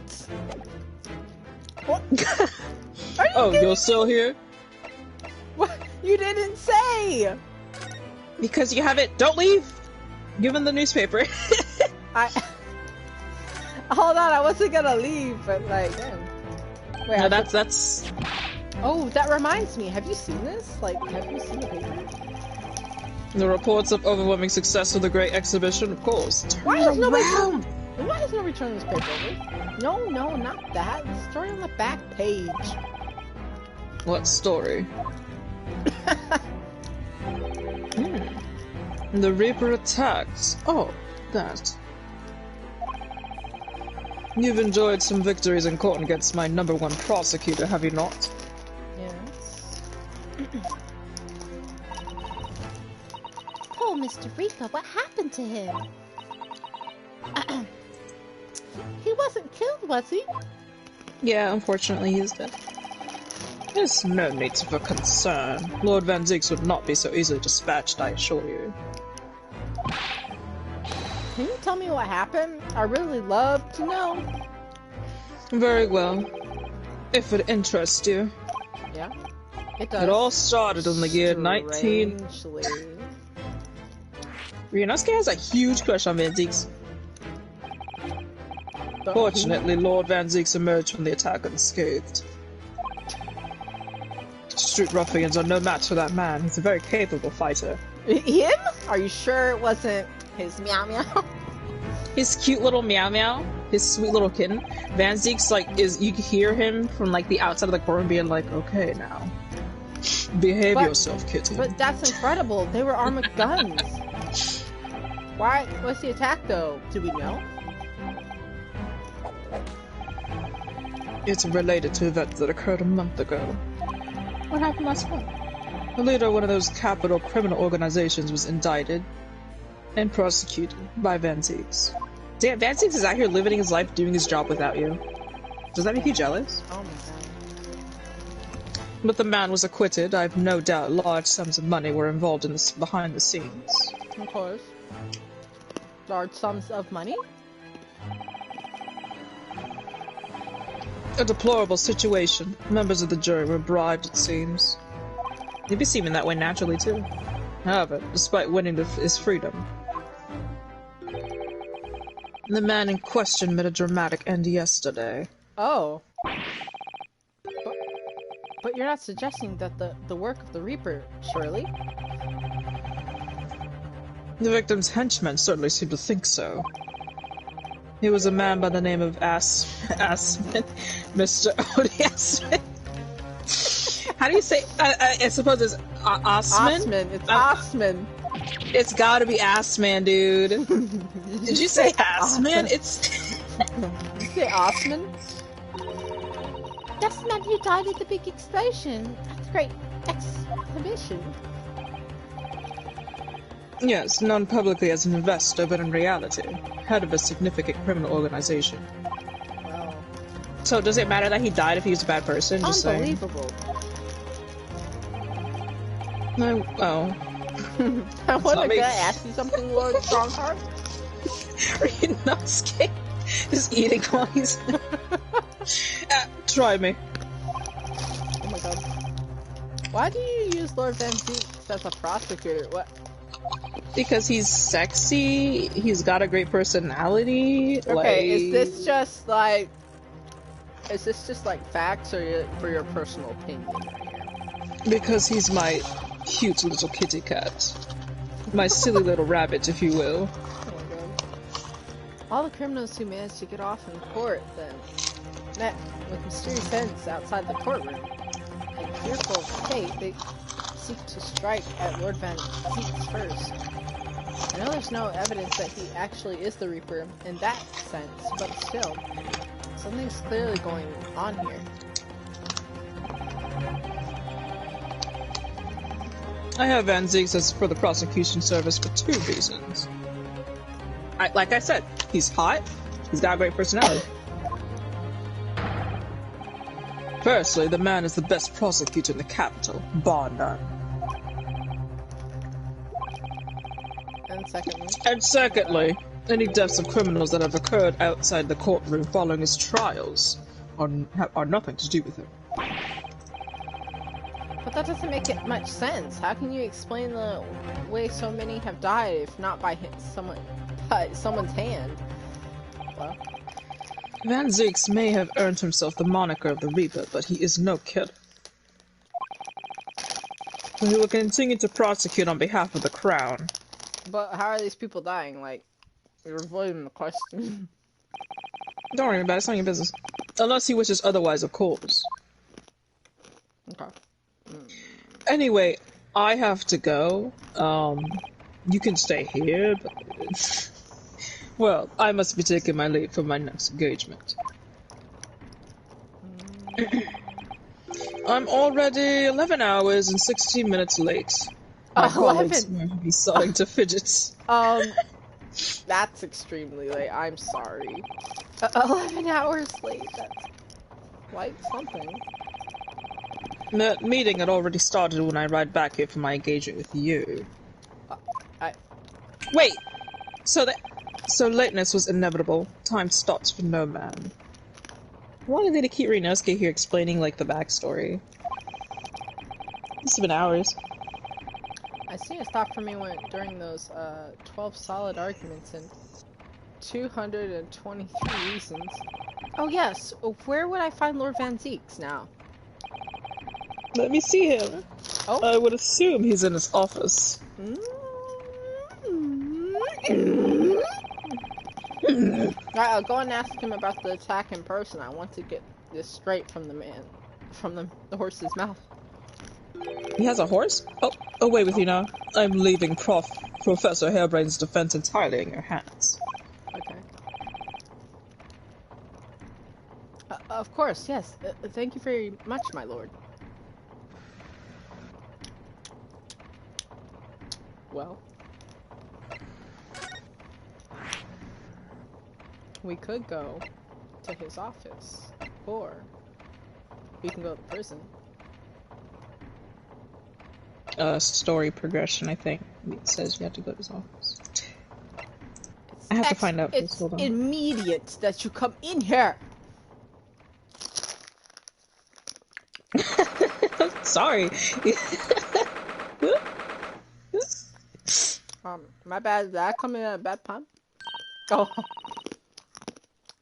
What? Are you Oh, kidding? you're still here? What? You didn't say! Because you have it. Don't leave! Give him the newspaper. Hold on, I wasn't gonna leave, but like, damn. Wait, No, that's... Oh, that reminds me. Have you seen this? Like, have you seen the paper? The reports of overwhelming success of the Great Exhibition, of course. Why has nobody turned this paper over? No, not that. The story on the back page. What story? The Reaper attacks. Oh, that. You've enjoyed some victories in court against my #1 prosecutor, have you not? Yes. Poor Mr. Reaper, what happened to him? He wasn't killed, was he? Yeah, unfortunately he's dead. There's no need for concern. Lord Van Zieks would not be so easily dispatched, I assure you. Can you tell me what happened? I really love to know. Very well. If it interests you. Yeah, it does. It all started in the year 19... Strangely. Ryunosuke has a huge crush on Van Zieks. Fortunately, Lord Van Zieks emerged from the attack unscathed. Street ruffians are no match for that man. He's a very capable fighter. Him? Are you sure it wasn't his meow meow? His cute little meow meow, his sweet little kitten. Van Zieks, like, you can hear him from, like, the outside of the courtroom being like, okay, now. Behave yourself, kitten. But that's incredible. They were armed with guns. Why? What's the attack, though? Do we know? It's related to events that occurred a month ago. What happened last month? The leader of one of those capital criminal organizations was indicted and prosecuted by Van Zieks. Damn, Van Zieks is out here living his life doing his job without you. Does that make you jealous? Oh my god. But the man was acquitted. I have no doubt large sums of money were involved in this behind the scenes. Of course. Large sums of money? A deplorable situation. Members of the jury were bribed, it seems. He'd be seeming that way naturally, too. However, despite winning his freedom, the man in question met a dramatic end yesterday. Oh. But you're not suggesting that the work of the Reaper, surely? The victim's henchmen certainly seem to think so. He was a man by the name of Asman, Mr. Odiasman. How do you say? I suppose it's Osman. Osman. It's Osman. It's gotta be Assman, dude. Did you say Assman? It's. Did you say Osman? That's the man who died at the big explosion at the Great Exhibition. Yes, known publicly as an investor, but in reality, head of a significant criminal organization. Wow. So does it matter that he died if he was a bad person? Just saying. Unbelievable. Oh. I want not to me. ask you something, Lord Strongheart. Ryunosuke is eating while he's... try me. Oh my god. Why do you use Lord Van Zieks as a prosecutor? What? Because he's sexy, he's got a great personality. Okay, is this just like facts or for your personal opinion right here? Because he's my cute little kitty cat. My silly little rabbit, if you will. Oh my god. All the criminals who managed to get off in court then met with mysterious ends outside the courtroom. In fearful of fate, they seek to strike at Lord Van Zieks first. I know there's no evidence that he actually is the Reaper in that sense, but still, something's clearly going on here. I have Van Zieks as for the prosecution service for 2 reasons. Like I said, he's hot, he's got a great personality. Firstly, the man is the best prosecutor in the capital, bar none. And secondly, any deaths of criminals that have occurred outside the courtroom following his trials are nothing to do with him. but that doesn't make it much sense. How can you explain the way so many have died if not by someone's hand? Well, Van Zieks may have earned himself the moniker of the Reaper, but he is no killer. So he will continue to prosecute on behalf of the Crown. but how are these people dying? Like, you're avoiding the question. Don't worry about it, it's not your business. Unless he wishes otherwise, of course. Okay. Anyway, I have to go. You can stay here, but... well, I must be taking my leave for my next engagement. I'm already 11 hours and 16 minutes late. My 11? colleagues may be starting to fidget. That's extremely late. I'm sorry. 11 hours late. That's quite something. The meeting had already started when I arrived back here for my engagement with you. Wait! So lateness was inevitable. Time stops for no man. Why did they keep Ryunosuke here explaining, like, the backstory? This has been hours. I see a stop for me during those 12 solid arguments and 223 reasons. Oh yes, where would I find Lord Van Zieks now? Let me see him. Oh. I would assume he's in his office. Alright, I'll go and ask him about the attack in person. I want to get this straight from the man, from the horse's mouth. He has a horse? Oh, away with you now. I'm leaving Professor Harebrain's defense entirely in your hands. Okay. Of course, yes. Thank you very much, my lord. Well, we could go to his office, or we can go to prison. Story progression, I think. It says you have to go to his office. It's I have to find out. It's Hold on. immediate that you come in here. Sorry. My bad. Did I come in at a bad time? Oh.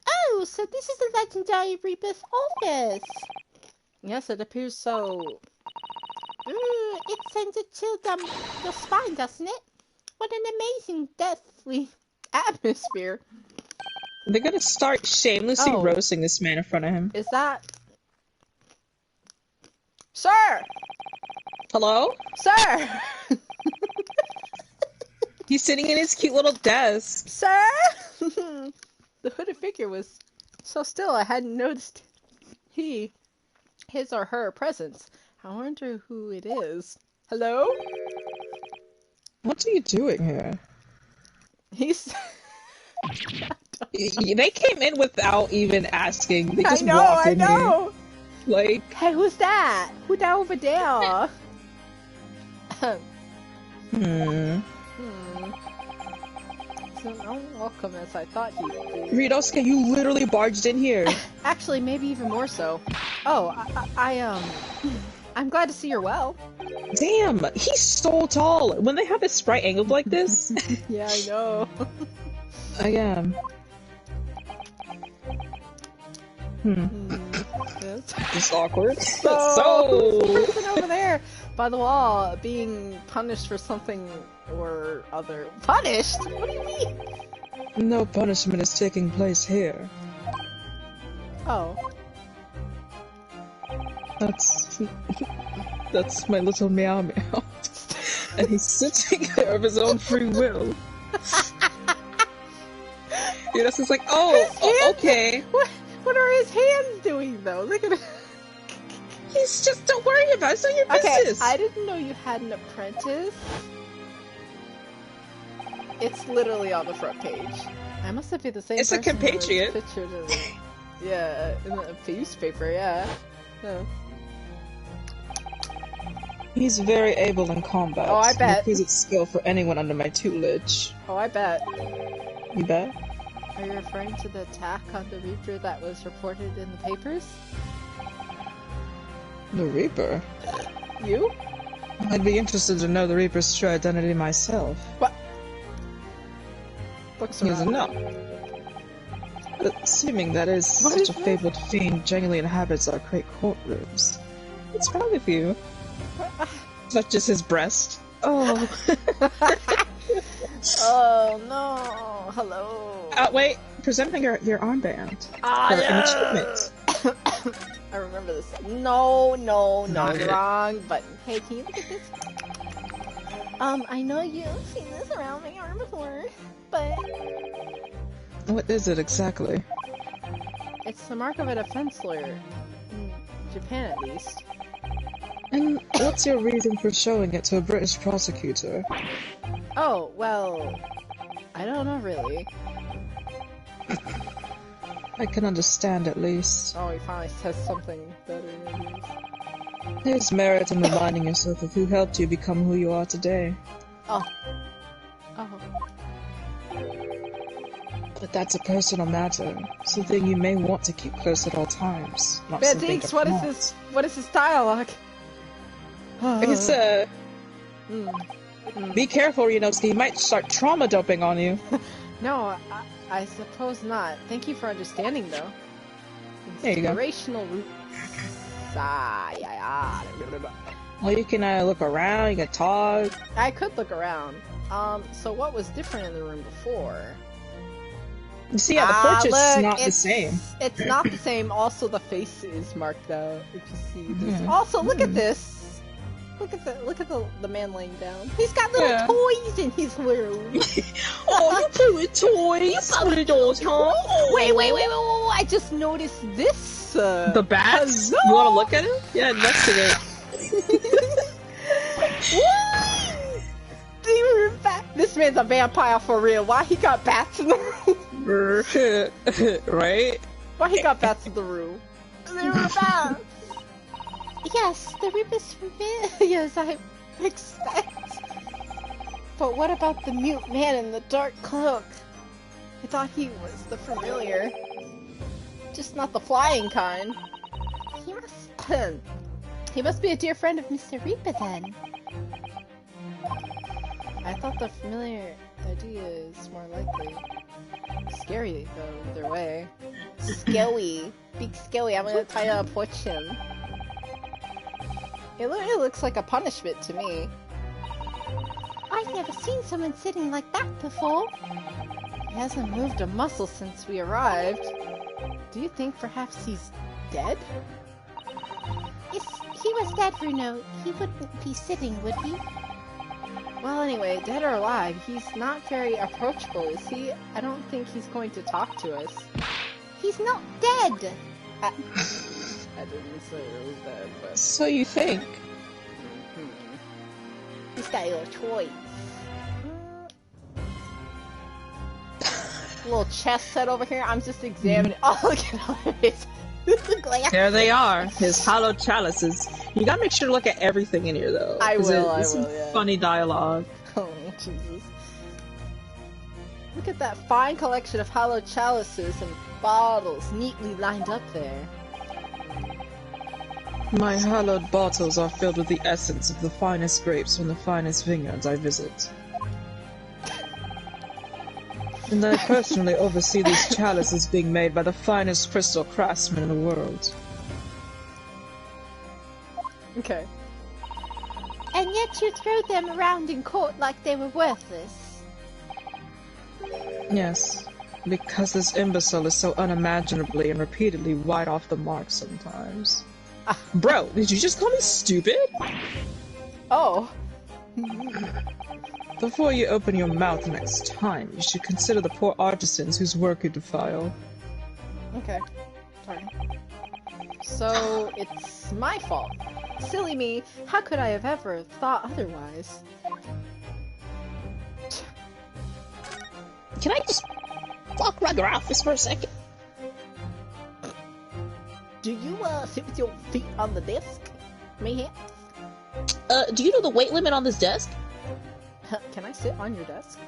Oh, so this is the legendary Rebirth office. Yes, it appears so. Ooh, it sends a chill down your spine, doesn't it? What an amazing, deathly Atmosphere. They're gonna start shamelessly Oh. roasting this man in front of him. Is that... Sir! Hello? Sir! He's sitting in his cute little desk. Sir! The hooded figure was so still I hadn't noticed his or her presence. I wonder who it is. Hello? What are you doing here? He's... They came in without even asking. They just I walked in know! here. Like, Hey, who's that? Who that over there? So unwelcome as I thought he'd be. Ritosuke, you literally barged in here. Actually, maybe even more so. Oh, I'm glad to see you're well. Damn, he's so tall. When they have his sprite angled like this, Yeah, I know. I am. Yes. It's awkward. So, who's the person over there by the wall being punished for something or other? Punished? What do you mean? No punishment is taking place here. Oh. That's my little meow meow. And he's sitting there of his own free will. It's just like, okay. What are his hands doing though? Look at it. He's just, don't worry about it, it's not your Okay, business. I didn't know you had an apprentice. It's literally on the front page. I must have been the same It's a person who was compatriot. pictured in the newspaper, yeah. He's very able in combat. Oh, I bet. Requisite skill for anyone under my tutelage. Oh, I bet. You bet? Are you referring to the attack on the Reaper that was reported in the papers? The Reaper? You? I'd be interested to know the Reaper's true identity myself. What? Looks He doesn't around. know. But assuming that is What such is a this? fabled fiend generally inhabits our great courtrooms. What's wrong with you? Touches his breast. Oh. Oh no! Hello. Wait. Presenting your armband. Ah, for an yeah. achievement. I remember this. No, Not it. wrong button. Hey, can you look at this? I know you've seen this around my arm before, but What is it exactly? It's the mark of a defense lawyer. In Japan, at least. And what's your reason for showing it to a British prosecutor? Oh, well... I don't know, really. I can understand at least. Oh, he finally says something better than this. There's merit in reminding yourself of who helped you become who you are today. Oh. But that's a personal matter, something you may want to keep close at all times. Not something Bandinks, to what is flaunt. this? What is this dialogue? I guess, be careful, Rinosuke, he might start trauma dumping on you. No, I suppose not. Thank you for understanding, though. There you go. Inspirational root. Well, you can look around, you can talk. I could look around. So what was different in the room before? You see, yeah, the portrait's look, not the it's- same. It's not the same. Also, the face is marked out. If you see this. Mhm. Also, look at this. Look at the man laying down. He's got little toys in his room. Oh, you play with toys? What are those, huh? Wait, I just noticed this. The bats? Hello? You want to look at it? Yeah, investigate. This man's a vampire for real. Why he got bats in the room? Right? Why he got bats in the room? They were bats. Yes, the room is familiar as I expect. But what about the mute man in the dark cloak? I thought he was the familiar. Just not the flying kind. He must be a dear friend of Mr. Reaper then. I thought the familiar idea is more likely. Scary though, either way. Scary. Big scary, I'm gonna try to approach him. It literally looks like a punishment to me. I've never seen someone sitting like that before. He hasn't moved a muscle since we arrived. Do you think perhaps he's dead? If he was dead, Bruno, he wouldn't be sitting, would he? Well, anyway, dead or alive, he's not very approachable, is he? I don't think he's going to talk to us. He's not dead! I didn't say it was dead, but... So you think? He's got little toys. Little chest set over here, I'm just examining- Oh, look at all of his glasses. There they are, his hollow chalices. You gotta make sure to look at everything in here, though. I will, yeah. Funny dialogue. Oh, Jesus. Look at that fine collection of hollow chalices and bottles neatly lined up there. My hallowed bottles are filled with the essence of the finest grapes from the finest vineyards I visit. And I personally oversee these chalices being made by the finest crystal craftsmen in the world. Okay. And yet you throw them around in court like they were worthless. Yes, because this imbecile is so unimaginably and repeatedly wide off the mark sometimes. Bro, did you just call me stupid? Oh. Before you open your mouth next time, you should consider the poor artisans whose work you defile. Okay. Sorry. So, it's my fault. Silly me, how could I have ever thought otherwise? Can I just fuck my office for a second? Do you, sit with your feet on the desk? Mayhap? Do you know the weight limit on this desk? Can I sit on your desk?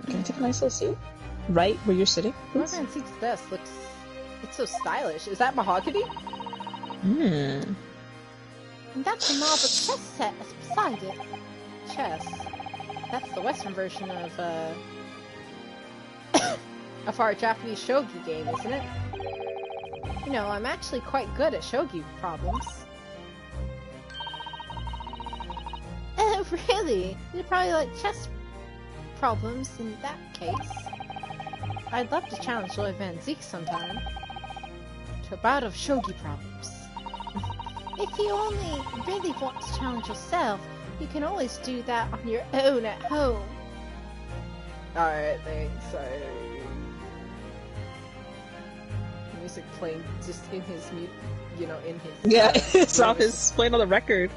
Can I take a nice little seat? Right where you're sitting? Whoever Van Seek's desk looks... It's so stylish. Is that mahogany? Hmm. And that's a marble chess set beside it. Chess? That's the Western version of, of our Japanese shogi game, isn't it? You know, I'm actually quite good at shogi problems. Really? You probably like chess problems in that case. I'd love to challenge Lloyd Van Zeke sometime. To a bout of shogi problems. If you only really want to challenge yourself, you can always do that on your own at home. Alright, thanks. Music playing just in his mute, you know, in his... Yeah, it's off his playing on the record.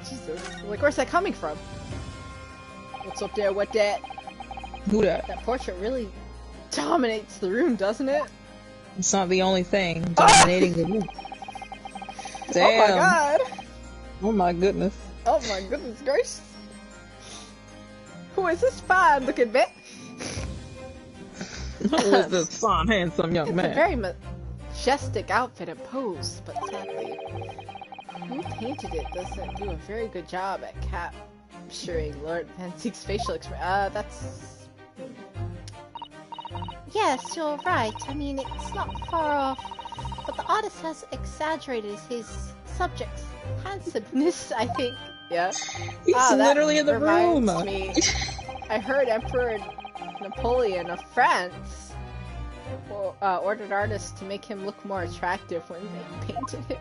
Jesus. Like, where's that coming from? What's up there? What that? Who that? That portrait really dominates the room, doesn't it? It's not the only thing dominating the room. Damn. Oh my god! Oh my goodness. Oh my goodness gracious! Who is this fine looking man? Who is this fine, handsome young man? It's a very majestic outfit and pose, but sadly, who painted it doesn't do a very good job at capturing Lord Van Zeek's facial expression. That's... Yes, you're right. I mean, it's not far off, but the artist has exaggerated his subject's handsomeness, I think. Yeah. He's literally in the room! Me, I heard Emperor Napoleon of France ordered artists to make him look more attractive when they painted him.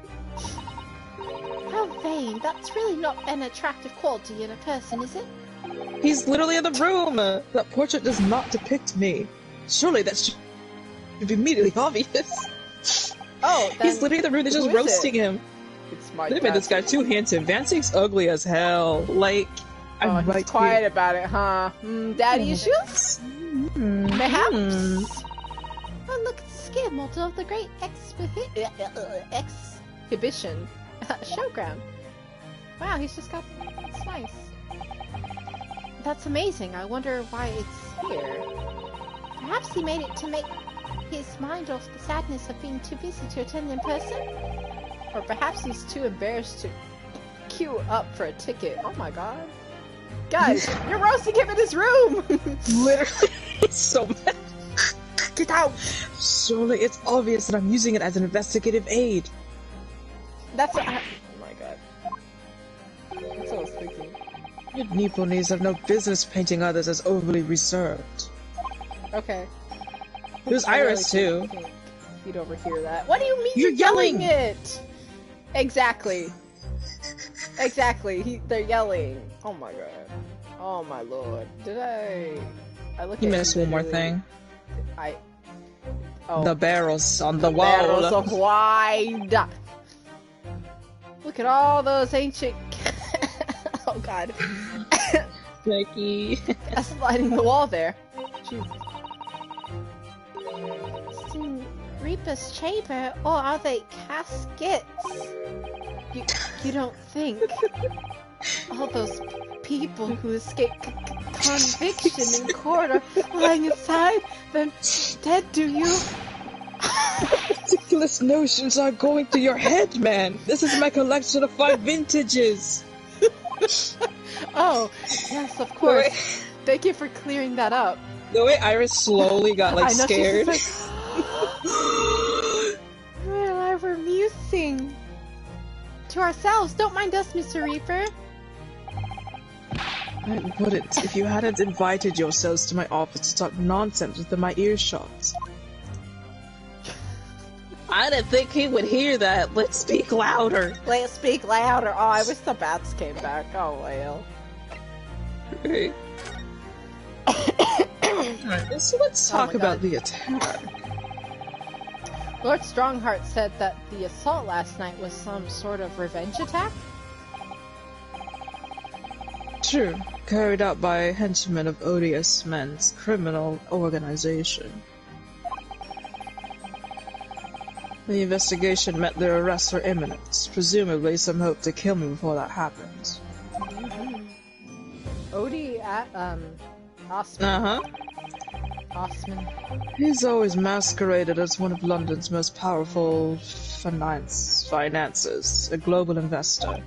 How vain. That's really not an attractive quality in a person, is it? He's literally in the room! That portrait does not depict me. Surely that should be immediately obvious. Oh, then He's literally in the room, they're just who is roasting it? him. It's my They made this guy too handsome. Vansing's ugly as hell. Like, Oh, I'm he's right quiet here. about it, huh? Daddy issues? Perhaps? Oh, look at the scale model of the great Exhibition. Showground. Wow, he's just got... It's nice. That's amazing. I wonder why it's here. Perhaps he made it to make his mind off the sadness of being too busy to attend in person? Or perhaps he's too embarrassed to queue up for a ticket. Oh my god. Guys, you're roasting him in his room! Literally, it's so bad. Get out! Surely it's obvious that I'm using it as an investigative aid. That's what oh my god. That's what I was thinking. You Nipponese have no business painting others as overly reserved. Okay. It was I Iris really too. think He'd overhear that. What do you mean You're yelling! it? Exactly. Exactly. They're yelling. Oh my god. Oh my lord. Did I look You at missed him one more visually. thing. Oh. The barrels on the Barrels wall. of wine. Look at all those ancient. Oh god. Becky. That's lighting the wall there. Jeez. It's in Reaper's chamber, or are they caskets? You don't think all those people who escaped conviction in court are lying inside them dead, do you? Ridiculous notions are going through your head, man. This is my collection of 5 vintages. Oh, yes, of course. Thank you for clearing that up. The way Iris slowly got like I know scared. she's like, well, we're musing to ourselves. Don't mind us, Mr. Reaper. I wouldn't if you hadn't invited yourselves to my office to talk nonsense within my earshot. I didn't think he would hear that. Let's speak louder. Let's speak louder. Oh, I wish the bats came back. Oh, well. Okay. Alright, so let's Oh talk my about God. the attack. Lord Strongheart said that the assault last night was some sort of revenge attack? True, carried out by henchmen of odious men's criminal organization. The investigation meant their arrests were imminent. Presumably, some hope to kill me before that happened. Odie at, Osman. Uh-huh. Osman. He's always masqueraded as one of London's most powerful finances, a global investor.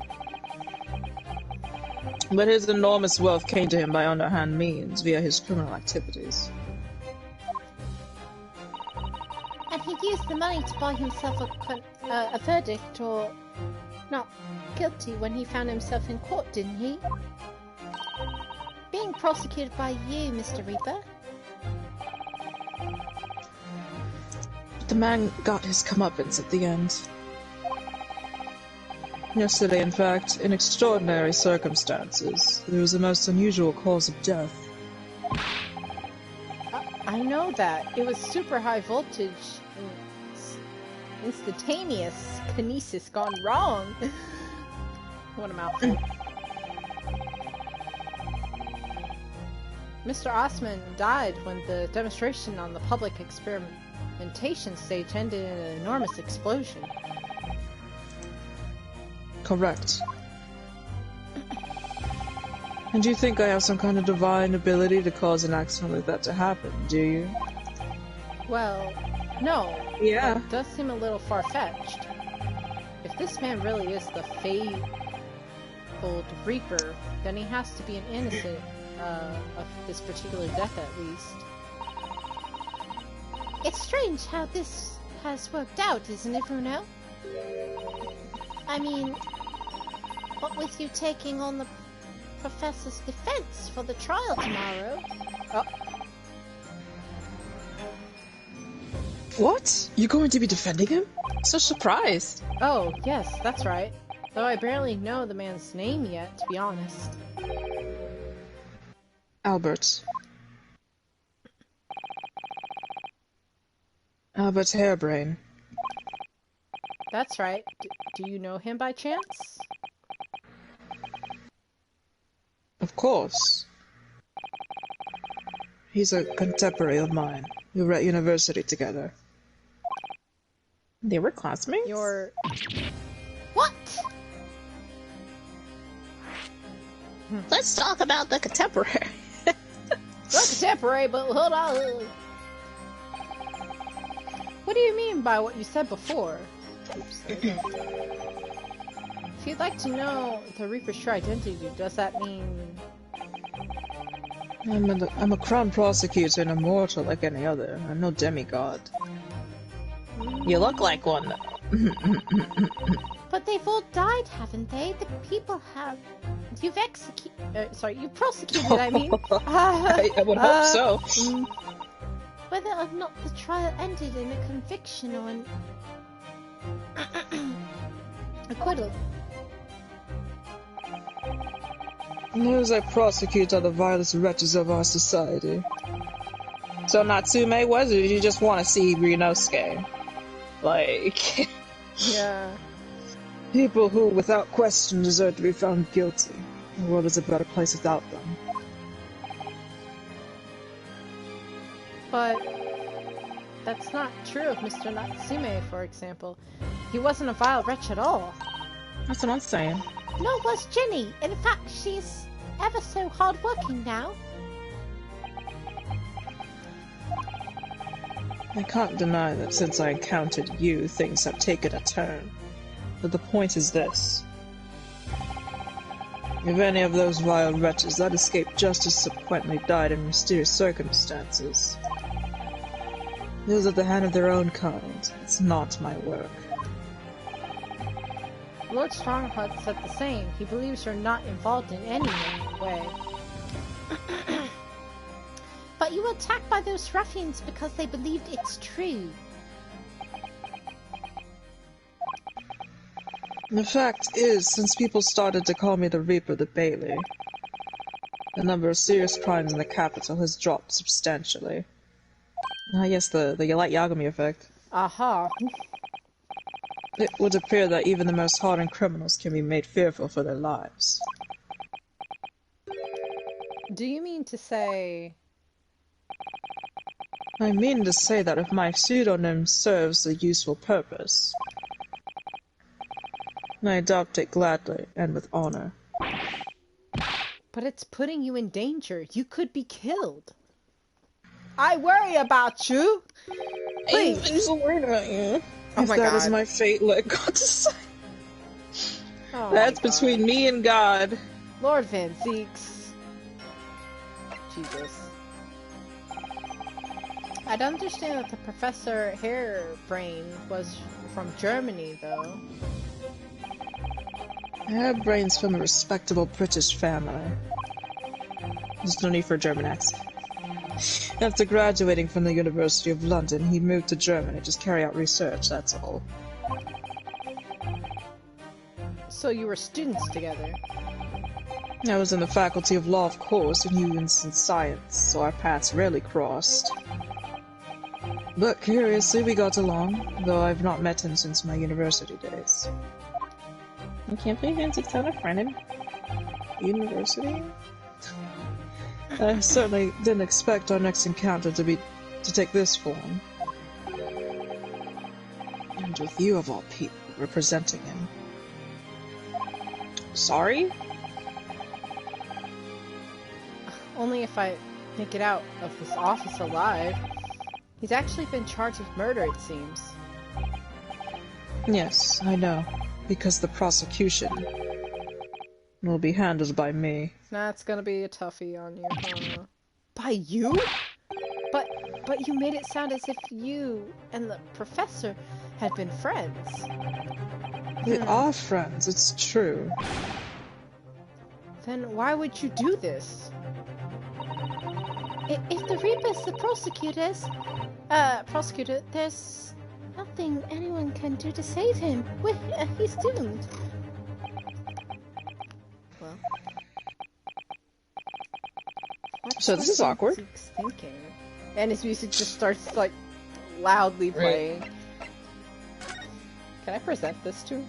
But his enormous wealth came to him by underhand means, via his criminal activities. And he used the money to buy himself a verdict or not guilty when he found himself in court, didn't he? Being prosecuted by you, Mr. Reaper. But the man got his comeuppance at the end. Yesterday, in fact, in extraordinary circumstances, there was a most unusual cause of death. I know that. It was super high voltage. Instantaneous kinesis gone wrong. What a mouthful. Mr. Osman died when the demonstration on the public experimentation stage ended in an enormous explosion. Correct. And you think I have some kind of divine ability to cause an accident like that to happen, do you? Well, no. Yeah. It does seem a little far-fetched. If this man really is the fabled Reaper, then he has to be an innocent of this particular death at least. It's strange how this has worked out, isn't it, Bruno? I mean, what with you taking on the Professor's defense for the trial tomorrow? What? You're going to be defending him? So surprised. Oh, yes, that's right. Though I barely know the man's name yet, to be honest. Albert. Albert Harebrain. That's right. Do you know him by chance? Of course. He's a contemporary of mine. We were at university together. They were classmates? You're... What? Let's talk about the contemporary. Not contemporary, but hold on. What do you mean by what you said before? Oops, if you'd like to know the Reaper's true identity, does that mean... I'm a crown prosecutor and a mortal like any other. I'm no demigod. You look like one. But they've all died, haven't they? The people have. You've you've prosecuted, I mean. I would hope so. Whether or not the trial ended in a conviction or an acquittal. Those I prosecute are the vilest wretches of our society. So Natsume was, or did you just want to see Ryunosuke? Like... Yeah. People who, without question, deserve to be found guilty. The world is a better place without them. But... that's not true of Mr. Natsume, for example. He wasn't a vile wretch at all. That's what I'm saying. Nor was Jenny. In fact, she's ever so hard-working now. I can't deny that since I encountered you, things have taken a turn. But the point is this. If any of those vile wretches that escaped justice subsequently died in mysterious circumstances, it was at the hand of their own kind. It's not my work. Lord Stronghut said the same. He believes you're not involved in any way. But you were attacked by those ruffians because they believed it's true. The fact is, since people started to call me the Reaper the Bailey, the number of serious crimes in the capital has dropped substantially. I guess the Light Yagami effect. Aha. It would appear that even the most hardened criminals can be made fearful for their lives. Do you mean to say... I mean to say that if my pseudonym serves a useful purpose, I adopt it gladly and with honor. But it's putting you in danger. You could be killed. I worry about you. Please. I'm so worried about you. Oh if my that God. is my fate, let God decide. Oh That's my God. between me and God. Lord Van Zeeks. Jesus. I'd understand that the Professor Harebrain was from Germany, though. Harebrain's from a respectable British family. There's no need for a German accent. After graduating from the University of London, he moved to Germany to just carry out research, that's all. So you were students together? I was in the Faculty of Law, of course, and he was in science, so our paths rarely crossed. But curiously, we got along, though I've not met him since my university days. I can't believe Antique's had a friend in university? I certainly didn't expect our next encounter to take this form. And with you of all people representing him. Sorry? Only if I make it out of this office alive. He's actually been charged with murder, it seems. Yes, I know. Because the prosecution will be handled by me. That's gonna be a toughie on you, huh? By you? But you made it sound as if you and the professor had been friends. We are friends, it's true. Then why would you do this? If the Reaper's the prosecutor, there's nothing anyone can do to save him. He's doomed. What's So this is awkward. Zeke's thinking? And his music just starts, like, loudly playing. Can I present this to him?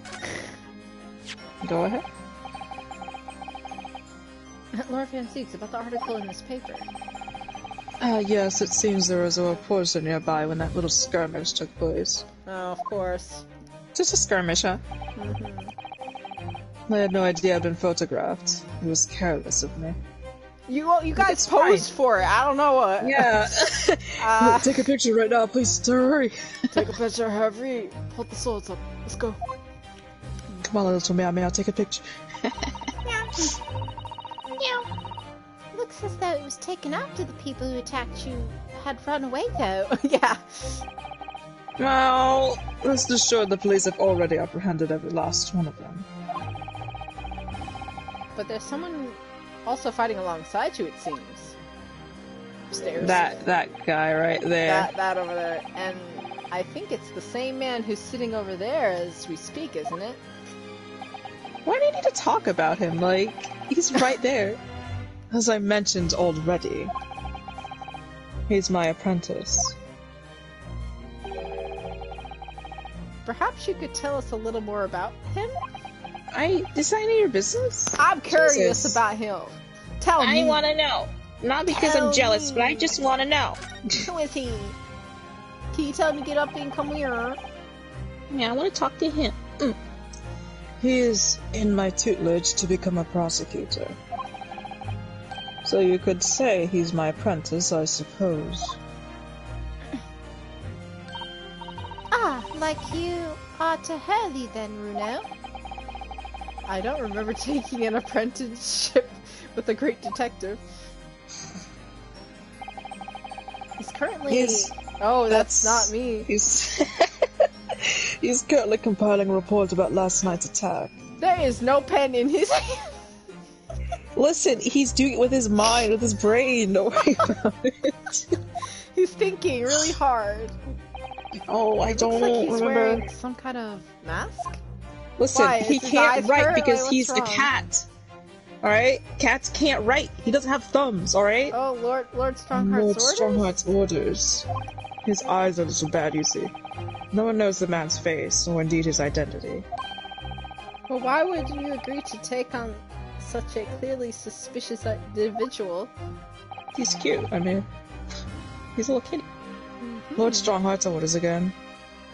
Go ahead. Lord Van Zeeks, about the article in this paper. Yes, it seems there was a reporter nearby when that little skirmish took place. Oh, of course. Just a skirmish, huh? I had no idea I'd been photographed. It was careless of me. You guys It's posed fine. for it. I don't know what. Yeah. Uh, Take a picture right now, please. Hurry. take a picture, hurry. Hold the swords up. Let's go. Come on, little meow meow, take a picture. Looks as though it was taken after the people who attacked you had run away, though. Yeah. Well, rest assured the police have already apprehended every last one of them. But there's someone also fighting alongside you, it seems. Upstairs. That guy right there. That over there. And I think it's the same man who's sitting over there as we speak, isn't it? Why do you need to talk about him? Like, he's right there. As I mentioned already, he's my apprentice. Perhaps you could tell us a little more about him? Is that any of your business? I'm curious Jesus. about him. Tell me. I want to know. Not because Tell I'm jealous, me. but I just want to know. Who is he? Can you tell me to get up and come here? Yeah, I want to talk to him. He is in my tutelage to become a prosecutor. So you could say he's my apprentice, I suppose. Ah, like you are to Hurley then, Runo. I don't remember taking an apprenticeship with a great detective. He's currently... Oh, that's not me. He's... He's currently compiling a report about last night's attack. There is no pen in his hand. Listen, he's doing it with his mind, with his brain. Don't worry about it. He's thinking really hard. Oh, I don't Looks like he's remember. wearing some kind of mask? Listen, Why? he Is his can't eyes write hurt? because Like, he's what's a wrong? cat. Alright? Cats can't write. He doesn't have thumbs, alright? Oh, Lord Lord Strongheart's orders? Strongheart's orders. His eyes are a little bad, you see. No one knows the man's face, or indeed his identity. Well, why would you agree to take on such a clearly suspicious individual? He's cute, I mean. He's a little kitty. Lord Strongheart's orders again.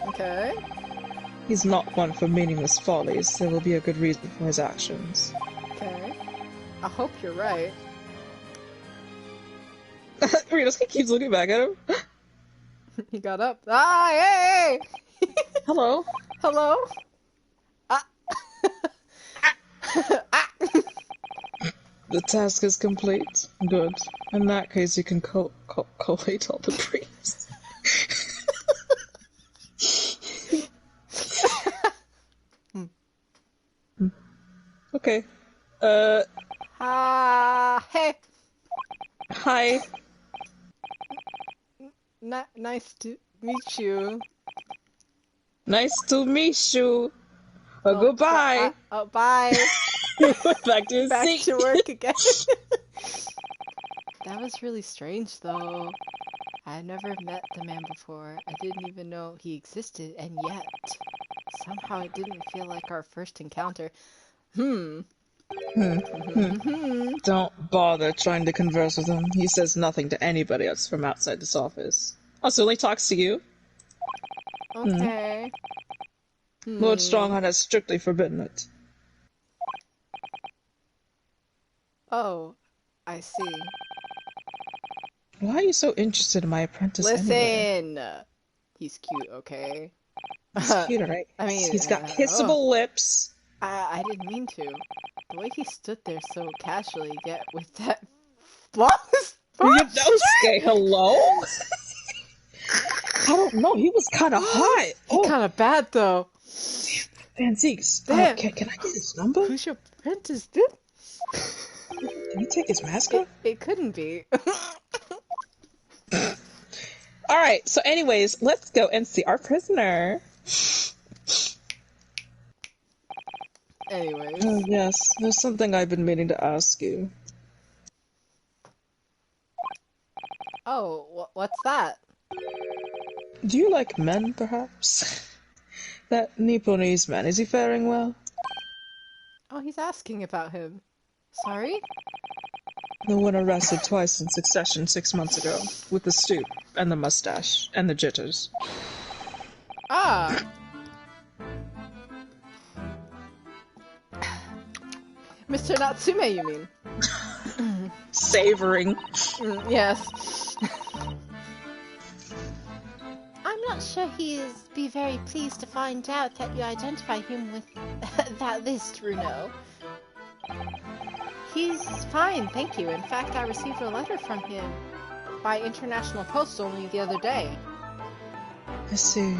Okay. He's not one for meaningless follies. There will be a good reason for his actions. Okay. I hope you're right. Rita's keeps looking back at him. He got up. Ah, hey! Hello. Hello? Ah. Ah. The task is complete. Good. In that case, you can collate all the briefs. Okay. Ah, hey. Hi. Nice to meet you. Nice to meet you. Goodbye. Oh, bye. Back to his Back seat. to work again. That was really strange, though. I never met the man before. I didn't even know he existed, and yet somehow it didn't feel like our first encounter. Don't bother trying to converse with him. He says nothing to anybody else from outside this office. Also, only talks to you. Okay. Lord Strongheart has strictly forbidden it. Oh, I see. Why are you so interested in my apprentice anyway? Listen! He's cute, okay? He's cute, right? I mean, He's got kissable lips. I didn't mean to. The way he stood there so casually, yet with that flawless Yonosuke, hello? I don't know, he was kind of hot. He's kind of bad, though. Van Zeeks, Damn. can I get his number? Who's your apprentice, dude? Can you take his mask off? It couldn't be. Alright, so anyways, let's go and see our prisoner. Anyways. Oh, yes, there's something I've been meaning to ask you. Oh, what's that? Do you like men, perhaps? That Nipponese man, is he faring well? Oh, he's asking about him. Sorry? The one arrested twice in succession 6 months ago, with the stoop, and the mustache, and the jitters. Ah! Mr. Natsume, you mean? Savoring. Yes. I'm not sure he'd be very pleased to find out that you identify him with that list, Runo. He's fine, thank you. In fact, I received a letter from him by international post only the other day. I see.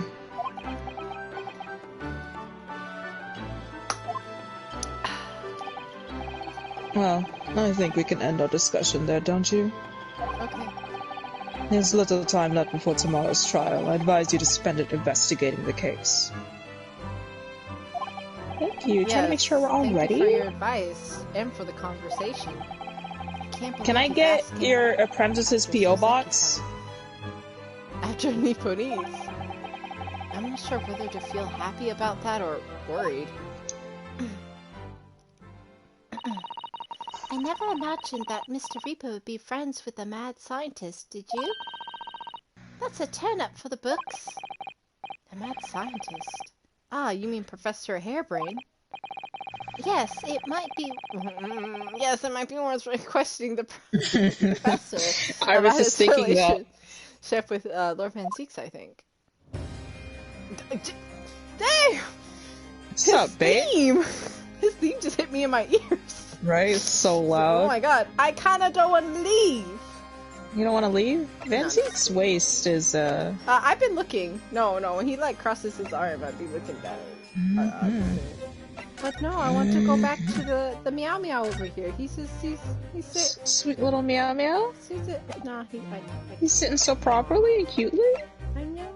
Well, I think we can end our discussion there, don't you? Okay. There's little time left before tomorrow's trial. I advise you to spend it investigating the case. Thank you. Trying to make sure we're all ready. Thank you for your advice and for the conversation. Can I get your apprentice's P.O. box? After Nipponese. I'm not sure whether to feel happy about that or worried. I never imagined that Mr. Reaper would be friends with a mad scientist, did you? That's a turn-up for the books. A mad scientist? Ah, you mean Professor Hairbrain? Yes, it might be... Yes, it might be worth questioning the professor. I was just thinking that. Chef with Lord Van Zeeks, I think. Damn! What's up, babe? His theme just hit me in my ears. Right? It's so loud. Oh my god. I kinda don't want to leave. You don't want to leave? Van Zeek's waist is, I've been looking. No, when he, like, crosses his arm, I'd be looking down. But no, I want to go back to the Meow Meow over here. He's Sweet little Meow Meow? He's sitting so properly and cutely? I know.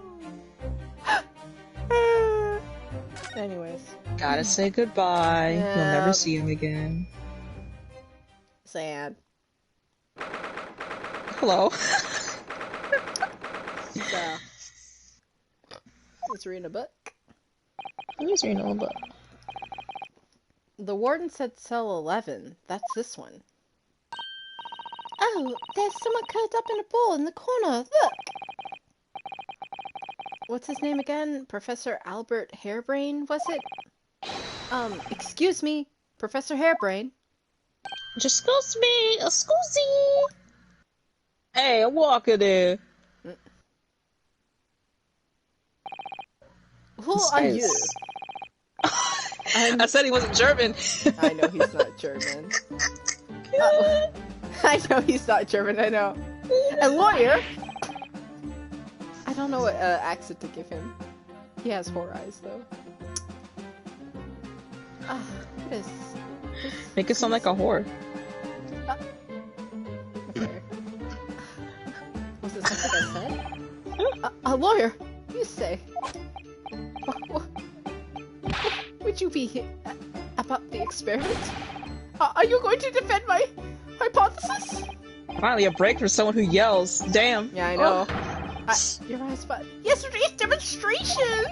Anyways. Gotta say goodbye. Yeah. You'll never see him again. Sad. Hello. So, let's read a book. Who's reading a book? The warden said cell 11. That's this one. Oh, there's someone curled up in a ball in the corner. Look! What's his name again? Professor Albert Hairbrain, was it? Excuse me, Professor Hairbrain. Excuse me, excuse me. Hey, I'm walking there. Who are you? I said he wasn't German. I know he's not German. I know he's not German, I know. A lawyer? I don't know what accent to give him. He has 4 eyes, though. What is... Make it sound like a whore. Okay. Was it something I said? A lawyer? You say? What would you be about the experiment? Are you going to defend my hypothesis? Finally, a break for someone who yells. Damn. Yeah, I know. You're right, but yesterday's demonstration!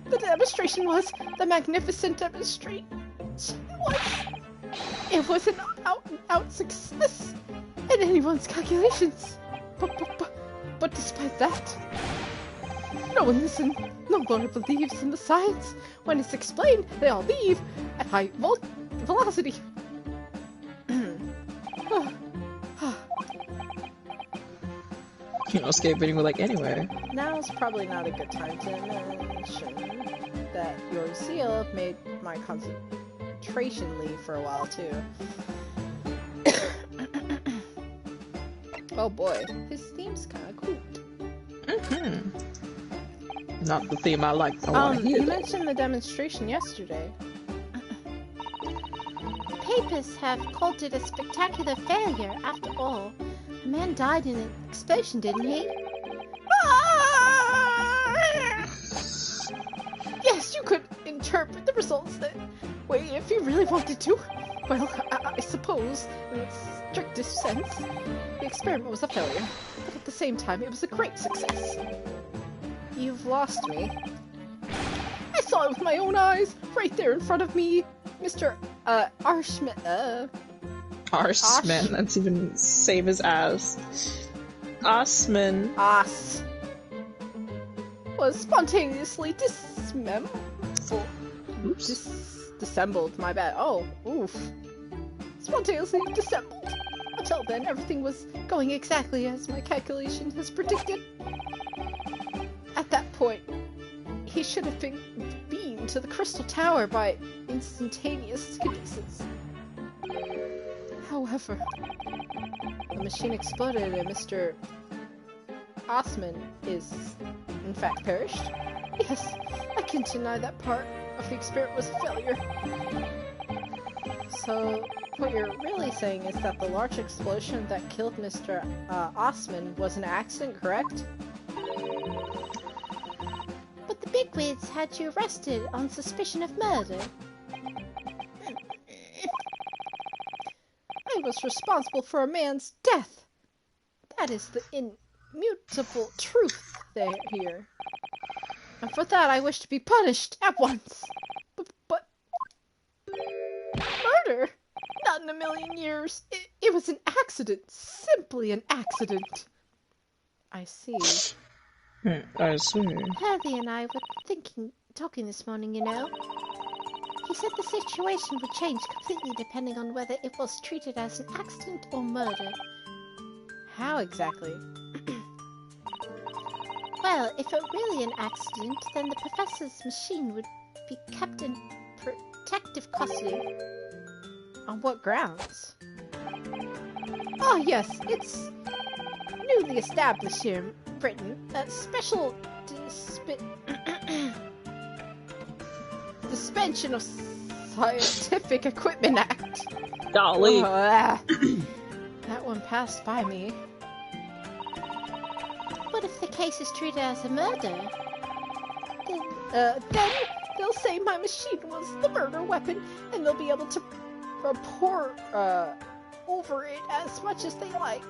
The demonstration was the magnificent demonstration. It was an out success in anyone's calculations. But despite that, no one listened. No longer believes in the science. When it's explained, they all leave at high velocity. You know, skateboarding would like anywhere. Now's probably not a good time to mention that your zeal made my concentration leave for a while too. Oh boy, his theme's kind of cool. Not the theme I like. I want to hear. You mentioned the demonstration yesterday. The papers have called it a spectacular failure. After all, a man died in an explosion, didn't he? Yes, you could interpret the results that way if you really wanted to. Well, I suppose, in its strictest sense, the experiment was a failure. But at the same time, it was a great success. You've lost me. I saw it with my own eyes, right there in front of me. Mr. Ashman, Arsman, that's even same as. Osman. As was spontaneously dissembled, my bad. Oh, oof. Spontaneously dissembled. Until then, everything was going exactly as my calculation has predicted. At that point, he should have been beamed to the Crystal Tower by instantaneous kinesis. However, the machine exploded and Mr. Osman is, in fact, perished. Yes, I can't deny that part of the experiment was a failure. So, what you're really saying is that the large explosion that killed Mr. Osman was an accident, correct? But the bigwigs had you arrested on suspicion of murder. I was responsible for a man's death. That is the immutable truth here. And for that I wish to be punished at once. But murder? Not in a million years. It was an accident. Simply an accident. I see. I see. Hervey and I were talking this morning, you know. He said the situation would change completely depending on whether it was treated as an accident or murder. How exactly? Well, if it were really an accident, then the professor's machine would be kept in protective custody. On what grounds? Oh yes, it's newly established here in Britain. A special Suspension of Scientific Equipment Act. Golly. That one passed by me. What if the case is treated as a murder? Then they'll say my machine was the murder weapon, and they'll be able to report over it as much as they like.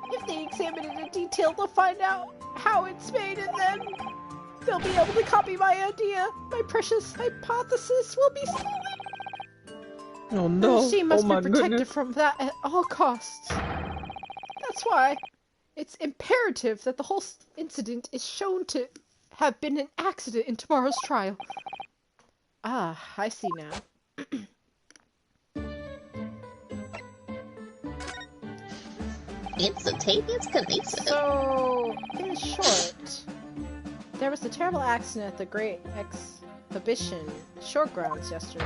If they examine it in detail, they'll find out how it's made, and then they'll be able to copy my idea. My precious hypothesis will be solid. Oh no! The machine must oh, be protected goodness. from that at all costs. That's why it's imperative that the whole incident is shown to have been an accident in tomorrow's trial. Ah, I see now. Instantaneous kinesis. So, in short, there was a terrible accident at the Great Exhibition Showgrounds yesterday.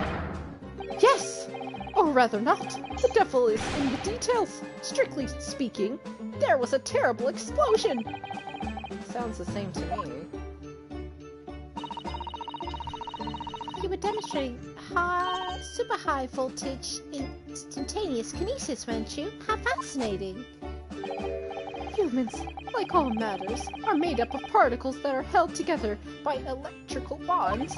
Yes! Or rather not. The devil is in the details. Strictly speaking, there was a terrible explosion. Sounds the same to me. You were demonstrating super high voltage instantaneous kinesis, weren't you? How fascinating! Humans, like all matters, are made up of particles that are held together by electrical bonds.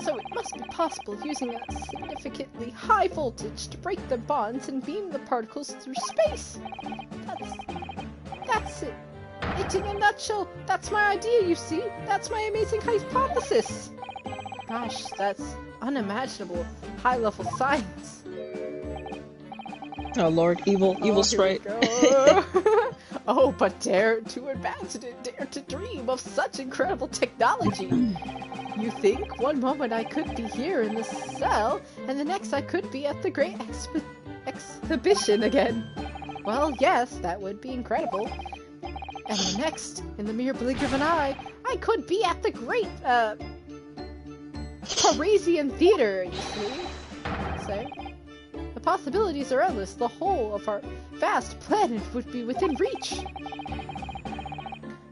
So it must be possible using a significantly high voltage to break the bonds and beam the particles through space. That's it. It's in a nutshell. That's my idea, you see. That's my amazing hypothesis. Gosh, that's unimaginable high-level science. Oh lord, evil sprite. Oh, but dare to imagine it, dare to dream of such incredible technology. You think one moment I could be here in this cell, and the next I could be at the Great Exhibition again. Well, yes, that would be incredible. And the next, in the mere blink of an eye, I could be at the Great, Parisian Theater, you see. So, the possibilities are endless. The whole of our vast planet would be within reach.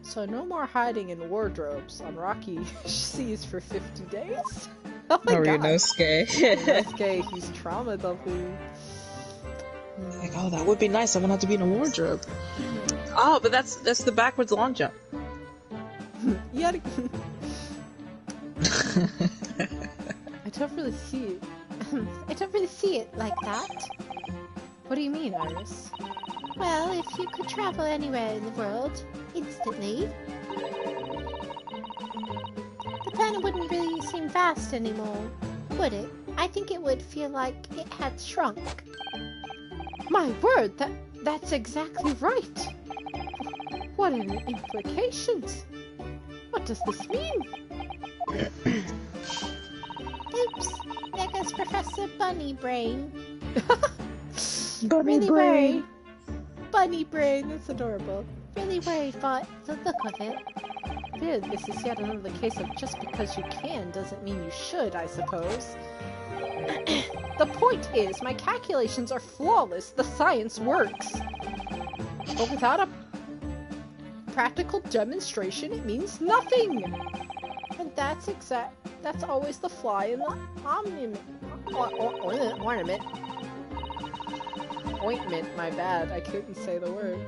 So no more hiding in wardrobes on rocky seas for 50 days? Oh my god. Ryunosuke. Ryunosuke, he's trauma dumping. Like, oh, that would be nice. I wouldn't have to be in a wardrobe. Oh, but that's the backwards long jump. Yeah. I don't really see it. I don't really see it like that. What do you mean, Iris? Well, if you could travel anywhere in the world, instantly, the planet wouldn't really seem vast anymore, would it? I think it would feel like it had shrunk. My word, that's exactly right! What are the implications? What does this mean? Oops, there goes Professor Bunny Brain. Bunny Really brain. worried. Bunny brain, that's adorable. Really worried about the look of it. Good, this is yet another case of just because you can doesn't mean you should, I suppose. The point is, my calculations are flawless, the science works. But without a practical demonstration, it means nothing! And that's always the fly in the ointment, my bad, I couldn't say the word.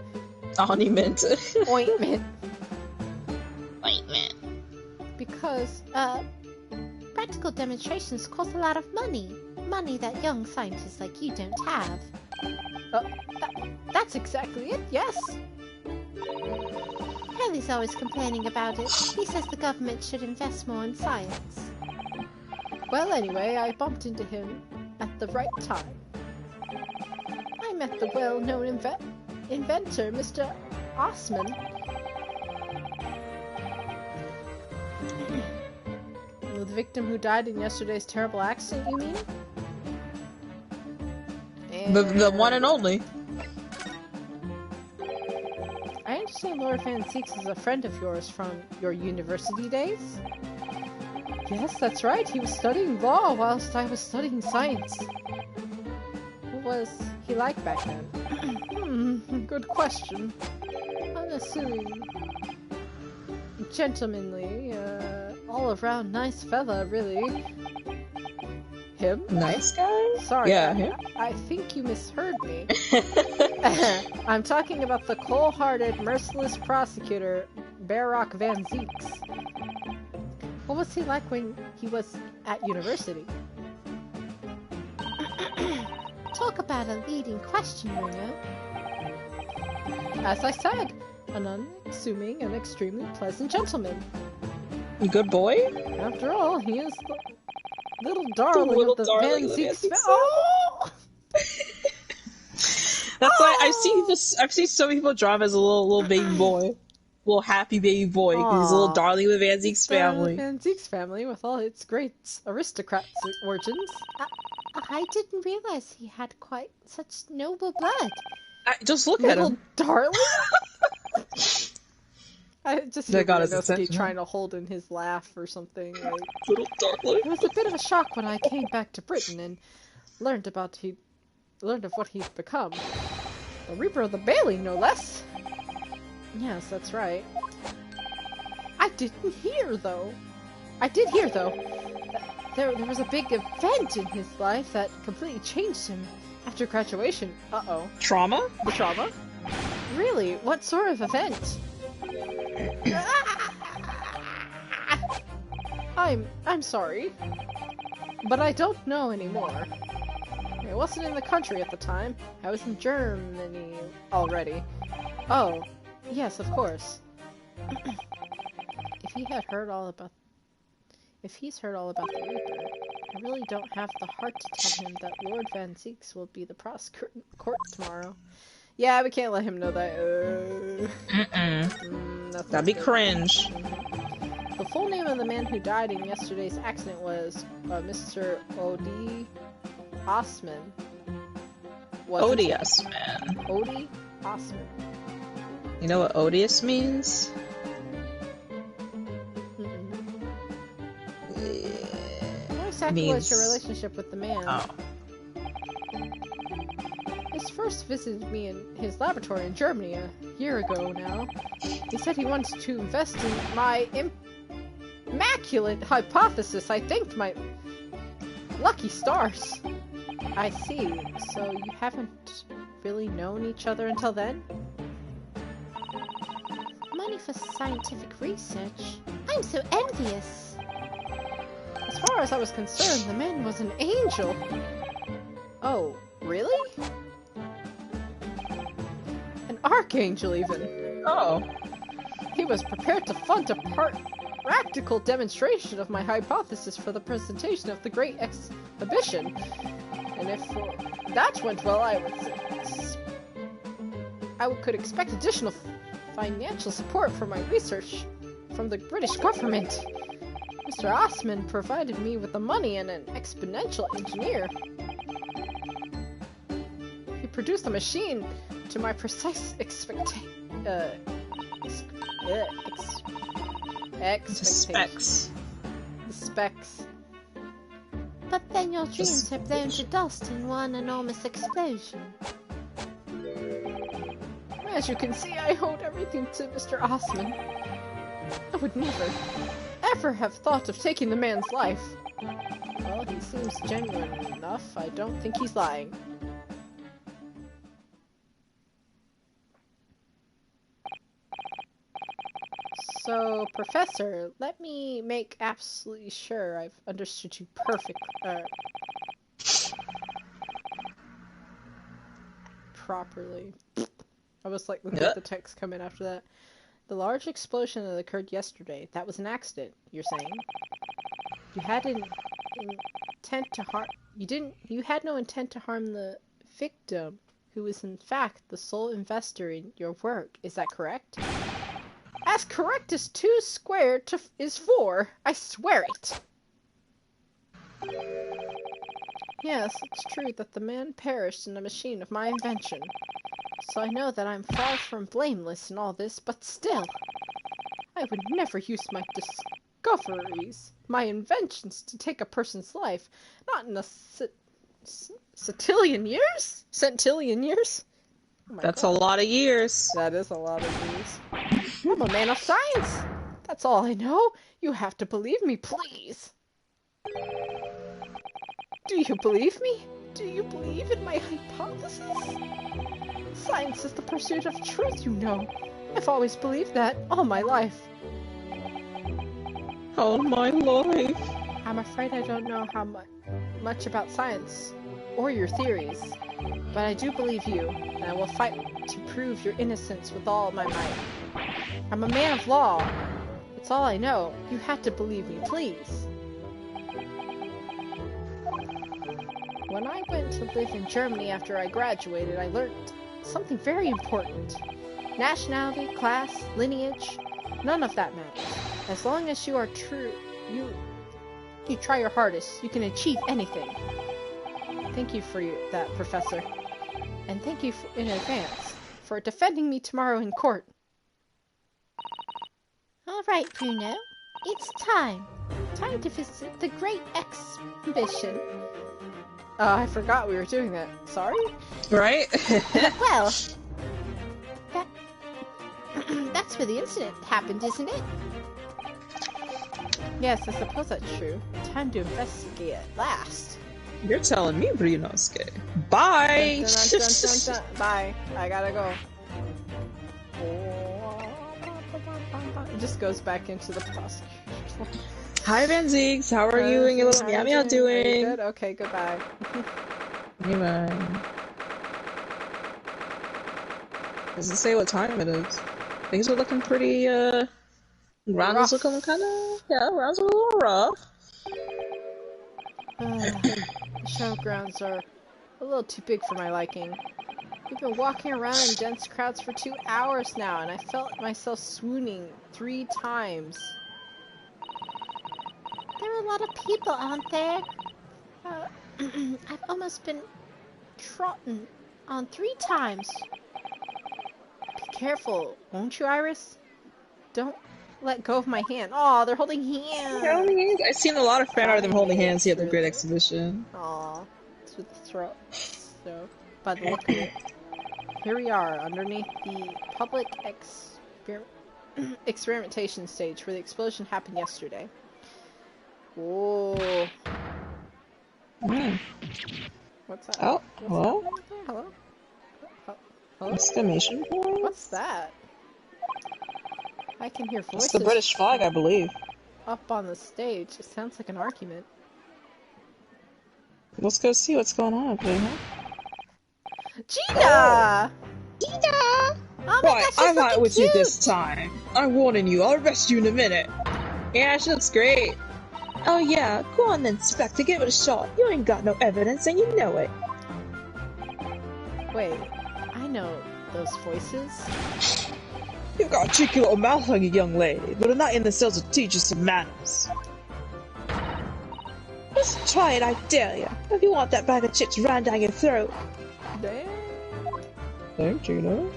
Ornament. Ointment. Ointment. Because, Practical demonstrations cost a lot of money. Money that young scientists like you don't have. that's exactly it, yes! Haley's always complaining about it. He says the government should invest more in science. Well, anyway, I bumped into him at the right time. I met the well-known inventor, Mr. Osman. The victim who died in yesterday's terrible accident, you mean? The one and only. I understand Lord Van Zieks is a friend of yours from your university days? Yes, that's right. He was studying law whilst I was studying science. What was he like back then? Good question. Unassuming. Gentlemanly, all-around nice fella, really. Him? Nice guy? Sorry, Yeah, him. I think you misheard me. I'm talking about the cold-hearted, merciless prosecutor, Barak Van Zieks. What was he like when he was at university? Talk about a leading question, Bruno. As I said, an unassuming and extremely pleasant gentleman. Good boy? After all, he is the little darling little of the darling Van of the Zieks Van Zieks Oh! That's why I've seen so many people draw him as a little baby boy. Little happy baby boy. He's a little Aw. darling with Van Zieks' The family. Van Zieks family with all its great aristocrats origins. I didn't realize he had quite such noble blood. Just look at Little him. darling? I just That hear got his Ryonosuke attention, huh? trying to hold in his laugh or something. Like, Little darling. it was a bit of a shock when I came back to Britain and learned of what he'd become. The Reaper of the Bailey, no less. Yes, that's right. I did hear though. There was a big event in his life that completely changed him after graduation. Uh-oh. Trauma? The trauma? Really? What sort of event? I'm sorry. But I don't know anymore. I wasn't in the country at the time. I was in Germany already. Oh, yes, of course. If he's heard all about the Reaper, I really don't have the heart to tell him that Lord Van Zieks will be the prosecutor in court tomorrow. Yeah, we can't let him know that. That'd be cringe. The full name of the man who died in yesterday's accident was Mr. Odi Osman. Odious, man. Odi Osman. You know what odious means? What exactly was your relationship with the man? Oh. His first visited me in his laboratory in Germany a year ago now. He said he wanted to invest in my immaculate hypothesis. I thanked my lucky stars. I see. So you haven't really known each other until then? Money for scientific research? I'm so envious. As far as I was concerned, the man was an angel. Oh, really? An archangel, even. Oh. He was prepared to fund a practical demonstration of my hypothesis for the presentation of the Great Exhibition. And if that went well, I could expect additional financial support for my research from the British government. Mr. Osman provided me with the money and an exponential engineer. He produced a machine to my precise expectations. The specs. But then your dreams are blown to dust in one enormous explosion. As you can see, I owed everything to Mr. Osman. I would never, ever have thought of taking the man's life. Well, he seems genuine enough. I don't think he's lying. So, Professor, let me make absolutely sure I've understood you properly. I was like looking at the text coming after that. The large explosion that occurred yesterday, that was an accident, you're saying? You had an intent to harm... You had no intent to harm the victim, who was in fact the sole investor in your work, is that correct? As correct as 2 squared is 4, I swear it! Yes, it's true that the man perished in a machine of my invention. So I know that I'm far from blameless in all this, but still, I would never use my discoveries, my inventions, to take a person's life. Not in a centillion years? Centillion years? Oh That's God. A lot of years. That is a lot of years. I'm a man of science. That's all I know. You have to believe me, please. Do you believe me? Do you believe in my hypothesis? Science is the pursuit of truth, you know. I've always believed that, all my life. All my life? I'm afraid I don't know how much about science, or your theories, but I do believe you, and I will fight to prove your innocence with all my might. I'm a man of law. It's all I know. You have to believe me, please. When I went to live in Germany after I graduated, I learned something very important. Nationality, class, lineage, none of that matters. As long as you are true, you try your hardest, you can achieve anything. Thank you for that, Professor. And thank you in advance for defending me tomorrow in court. Alright, Bruno. It's time. Time to visit the Great Exhibition. I forgot we were doing that. Sorry? Right? Well, that's where the incident happened, isn't it? Yes, I suppose that's true. Time to investigate at last. You're telling me Brunosuke. Bye! Dun, dun, dun, dun, dun, dun. Bye. I gotta go. It just goes back into the prosecutor. Hi, Van Ziegs. How are you and your little meow meow doing? Are you good? Okay, goodbye. Goodbye. Does it say what time it is? Things are looking pretty, ground is looking kinda, yeah, ground's a little rough. The showgrounds are a little too big for my liking. We've been walking around in dense crowds for 2 hours now, and I felt myself swooning 3 times. There are a lot of people, aren't there? I've almost been trodden on 3 times. Be careful, won't you, Iris? Don't let go of my hand. Aw, they're holding hands! I've seen a lot of fan art of them holding hands here at the Great Exhibition. Aw, to the throat. So, by the look of it. Here we are, underneath the public experimentation stage where the explosion happened yesterday. Whoa. What's that? Oh, hello? Hello? Hello? Exclamation point? What's that? I can hear voices. It's the British flag, I believe. up on the stage. It sounds like an argument. Let's go see what's going on up there, huh? Gina! Gina! Oh my Right, gosh, she's I'm out looking with cute! you this time. I'm warning you, I'll arrest you in a minute. Yeah, she looks great. Oh yeah, go on then, Spectre, give it a shot. You ain't got no evidence and you know it. Wait, I know those voices. You've got a cheeky little mouth on you, young lady, but I'm not in the cells to teach you some manners. Just try it, I dare ya. If you want that bag of chips ran down your throat. Damn. Thank you, know.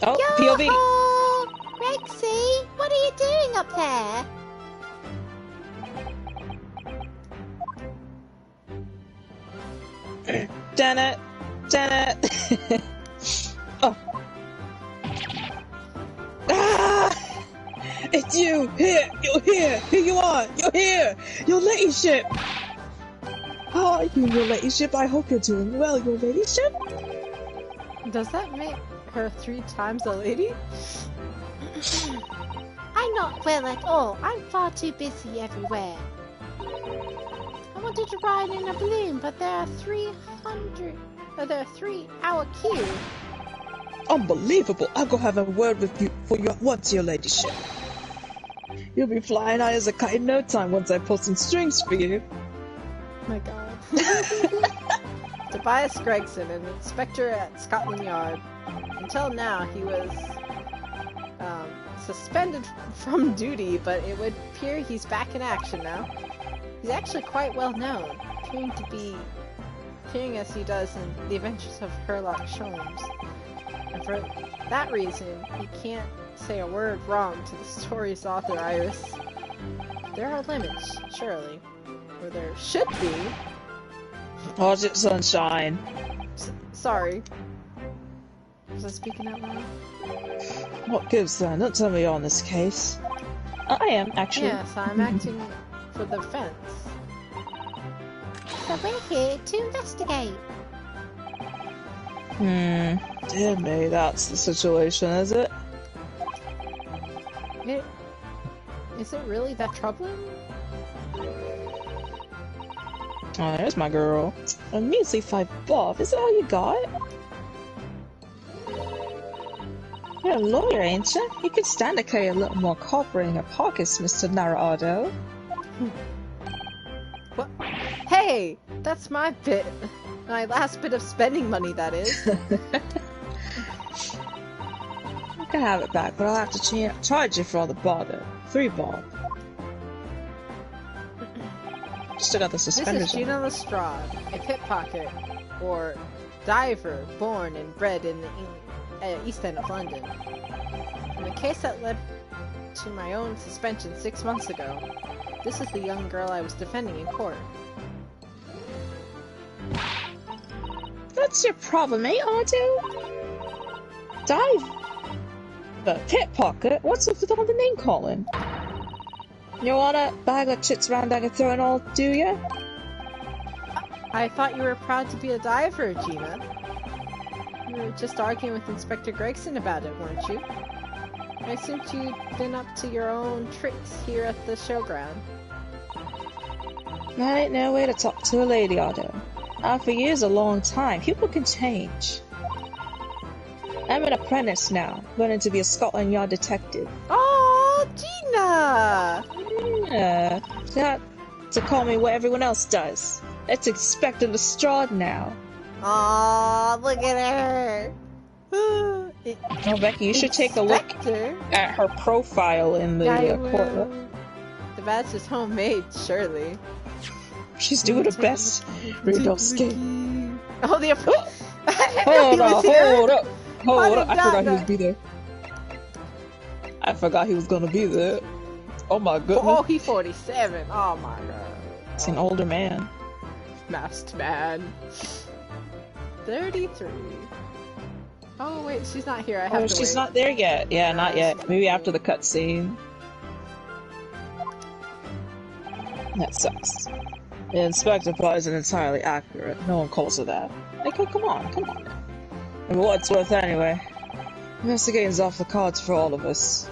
Oh, Yo-ho! POV! Rexy, what are you doing up there? Damn it! Damn it! Oh. Ah! It's you! Here! You're here! Here you are! You're here! Your ladyship! How are you, your ladyship? I hope you're doing well, your ladyship? Does that make her 3 times a lady? I'm not well at all. I'm far too busy everywhere. I wanted to ride in a balloon, but there are 3-hour queue. Unbelievable! I'll go have a word with you for you at once, your ladyship. You'll be flying high as a kite in no time once I pull some strings for you. My god. Tobias Gregson, an inspector at Scotland Yard. Until now, he was suspended from duty, but it would appear he's back in action now. He's actually quite well known, appearing as he does in The Adventures of Sherlock Holmes. And for that reason, he can't say a word wrong to the story's author, Iris. There are limits, surely. Or there should be. Oh, it's sunshine. Sorry. Was I speaking out loud? What gives then? Don't tell me you're on this case. I am, actually. Yes, I'm acting for the defense. So we're here to investigate. Dear me, that's the situation, is it? Is it really that troubling? Oh, there's my girl. A measly 5 bob, is that all you got? You're a lawyer, ain't you? You could stand to carry a little more copper in your pockets, Mr. Naruto. What? Hey! That's my bit! My last bit of spending money, that is. You can have it back, but I'll have to charge you for all the bother. 3 bob. Still got the This suspenders is Gina Lestrade, a pickpocket, or diver born and bred in the East End of London. In the case that led to my own suspension 6 months ago, this is the young girl I was defending in court. What's your problem, eh, Otto? Dive? The pickpocket? What's up with all the name calling? You want a bag of chips round I can throw and all, do ya? I thought you were proud to be a diver, Gina. You were just arguing with Inspector Gregson about it, weren't you? I assumed you'd been up to your own tricks here at the showground. That ain't no way to talk to a lady, Otto. After years a long time, people can change. I'm an apprentice now, learning to be a Scotland Yard detective. Oh, Gina! Yeah, not to call me what everyone else does. Let's expect a Lestrade now. Aw, look at her! Oh, Becky, you should take a look Inspector? at her profile in the I courtroom. will. The badge is homemade, surely. She's doing her best. Rudolph skin. Oh, the Hold up, hold up, hold up. I did forgot he not was be there. I forgot he was gonna be there. Oh my goodness. Oh, he's 47. Oh my god. He's an older man. Masked man. 33. Oh wait, she's not here. I have Oh, to she's wait. not there yet. Yeah, not yet. Maybe after the cutscene. That sucks. The inspector plot isn't entirely accurate. No one calls her that. Like, oh, come on. And what's worth anyway? Investigating's off the cards for all of us.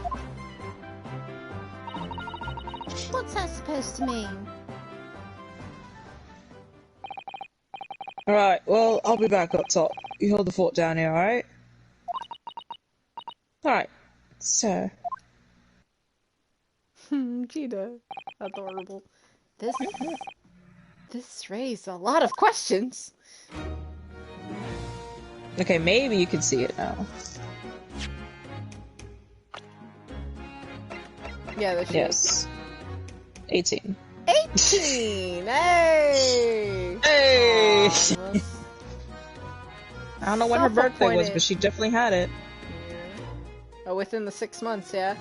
supposed to mean? Alright, well, I'll be back up top. You hold the fort down here, alright? Alright, so... Gina. Adorable. This raised a lot of questions. Okay, maybe you can see it now. Yeah, there she Yes. 18. is. 18! Hey! Hey! Aw, I don't know when her birthday was, self-appointed. but she definitely had it. Yeah. Oh, within the 6 months, yeah?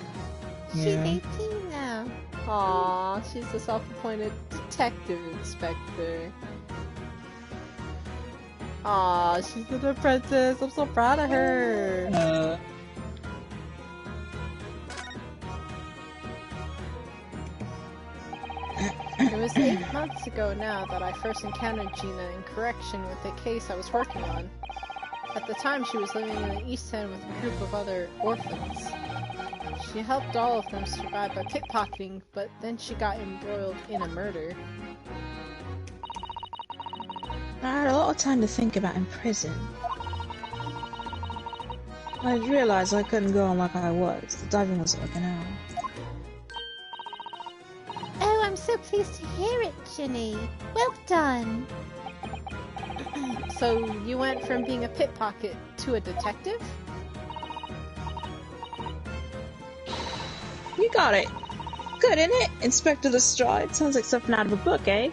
She's Yeah. 18 now. Aw, she's the self-appointed detective inspector. Aw, she's an apprentice. I'm so proud of her. It was 8 months ago now that I first encountered Gina in correction with a case I was working on. At the time, she was living in the East End with a group of other orphans. She helped all of them survive by pickpocketing, but then she got embroiled in a murder. I had a lot of time to think about in prison. I realized I couldn't go on like I was. The diving wasn't working out. Oh, I'm so pleased to hear it, Ginny. Well done. So, you went from being a pickpocket to a detective? You got it. Good, isn't it? Inspector Lestrade. Sounds like something out of a book, eh?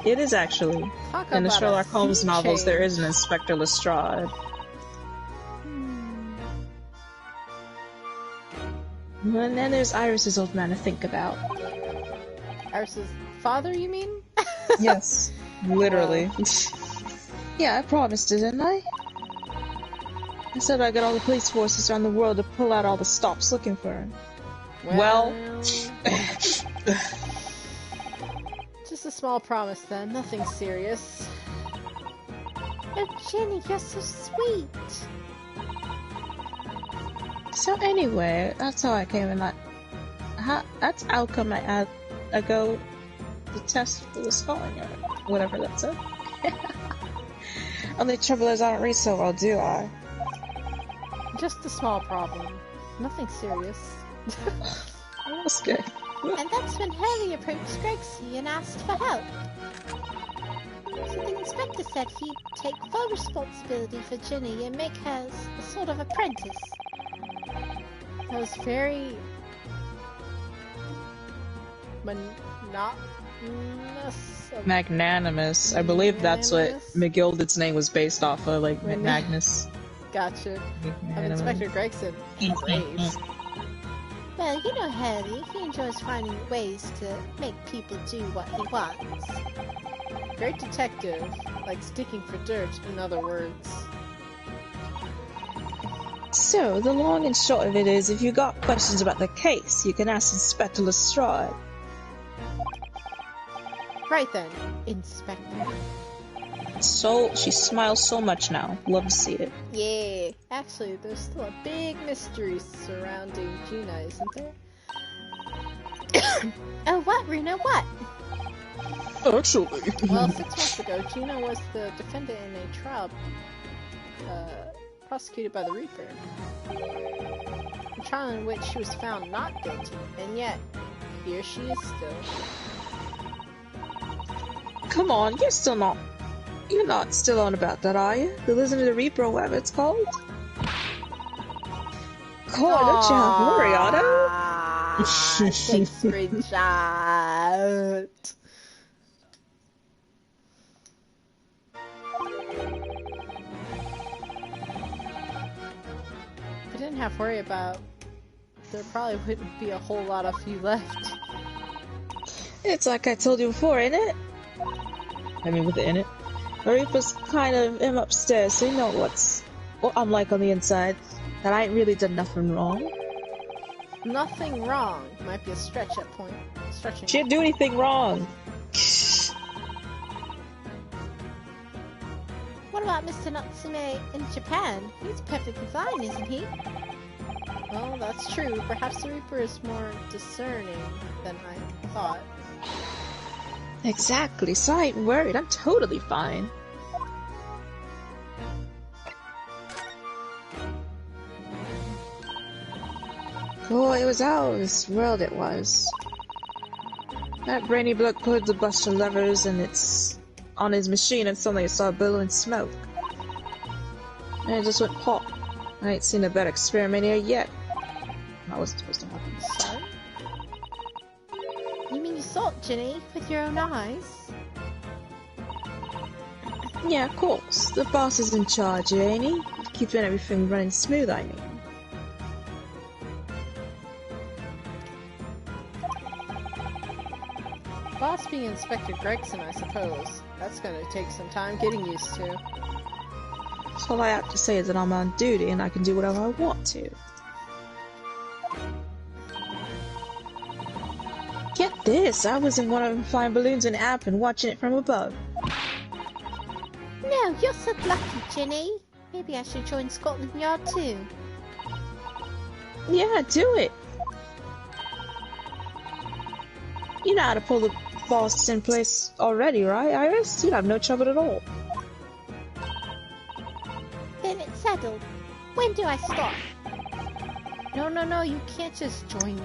It is, actually. Talk In the about a Sherlock Holmes sea novels, there change. is an Inspector Lestrade. And then there's Iris's old man to think about. Iris's father, you mean? Yes. Literally. Yeah, I promised, didn't I? I said I'd get all the police forces around the world to pull out all the stops looking for him. Well. Just a small promise then, nothing serious. Oh, Ginny, you're so sweet. So anyway, that's how I came in that. That's outcome I go the test for the spelling or whatever that said. Only trouble is I don't read so well, do I? Just a small problem. Nothing serious. That's good. And that's when Hurley approached Gregsy and asked for help. So the inspector said he'd take full responsibility for Ginny and make her a sort of apprentice. That was very... monotonous. Magnanimous. I believe that's what Magnanimous? McGilded's name was based off of, like Magna- Magnus. Gotcha. Of Magnanimous. Inspector Gregson. Graves. Well, you know Hurley, he enjoys finding ways to make people do what he wants. Great detective, like sticking for dirt, in other words. So, the long and short of it is, if you got questions about the case, you can ask Inspector Lestrade. Right then, Inspector. So, she smiles so much now. Love to see it. Yeah. Actually, there's still a big mystery surrounding Gina, isn't there? Oh, what, Runa, what? Actually. Well, 6 months ago, Gina was the defendant in a trial prosecuted by the Reaper. A trial in which she was found not guilty, and yet, here she is still. Come on, you're not still on about that, are you? The Lizard of the Reaper, or whatever it's called? God, don't you have worry, Otto? Take screenshot. If I didn't have worry about, there probably wouldn't be a whole lot of you left. It's like I told you before, ain't it? I mean, with it in it. The Reaper's kind of him upstairs, so you know what I'm like on the inside. That I ain't really done nothing wrong. Nothing wrong. Might be a stretch at point. Stretching. She didn't do anything wrong. What about Mr. Natsume in Japan? He's perfectly fine, isn't he? Well, that's true. Perhaps the Reaper is more discerning than I thought. Exactly, so I ain't worried. I'm totally fine. Boy, it was out of this world, it was. That brainy bloke pulled the bunch of levers and it's on his machine and suddenly it started billowing smoke. And it just went pop. I ain't seen a better experiment here yet. That wasn't supposed to happen. Sorry? You mean you saw it, Ginny, with your own eyes? Yeah, of course. The boss is in charge here, ain't he? Keeping everything running smooth, I mean. Boss being Inspector Gregson, I suppose. That's gonna take some time getting used to. So all I have to say is that I'm on duty and I can do whatever I want to. Get this, I was in one of them flying balloons in App and watching it from above. No, you're so lucky, Ginny. Maybe I should join Scotland Yard too. Yeah, do it. You know how to pull the boss in place already, right, Iris? You'd have no trouble at all. Then it's settled. When do I start? No, you can't just join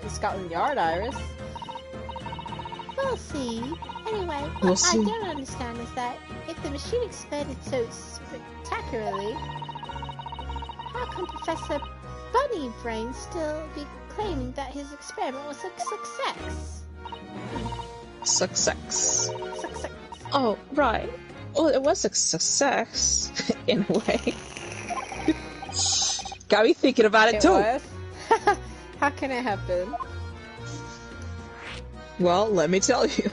Scotland Yard, Iris. We'll see. Anyway, We'll what see. I don't understand is that if the machine exploded so spectacularly, how come Professor Bunny Brain still be claiming that his experiment was a success? Success. Success. Oh, right. Well, it was a success, in a way. Got me thinking about it too. was? How can it have been? Well, let me tell you.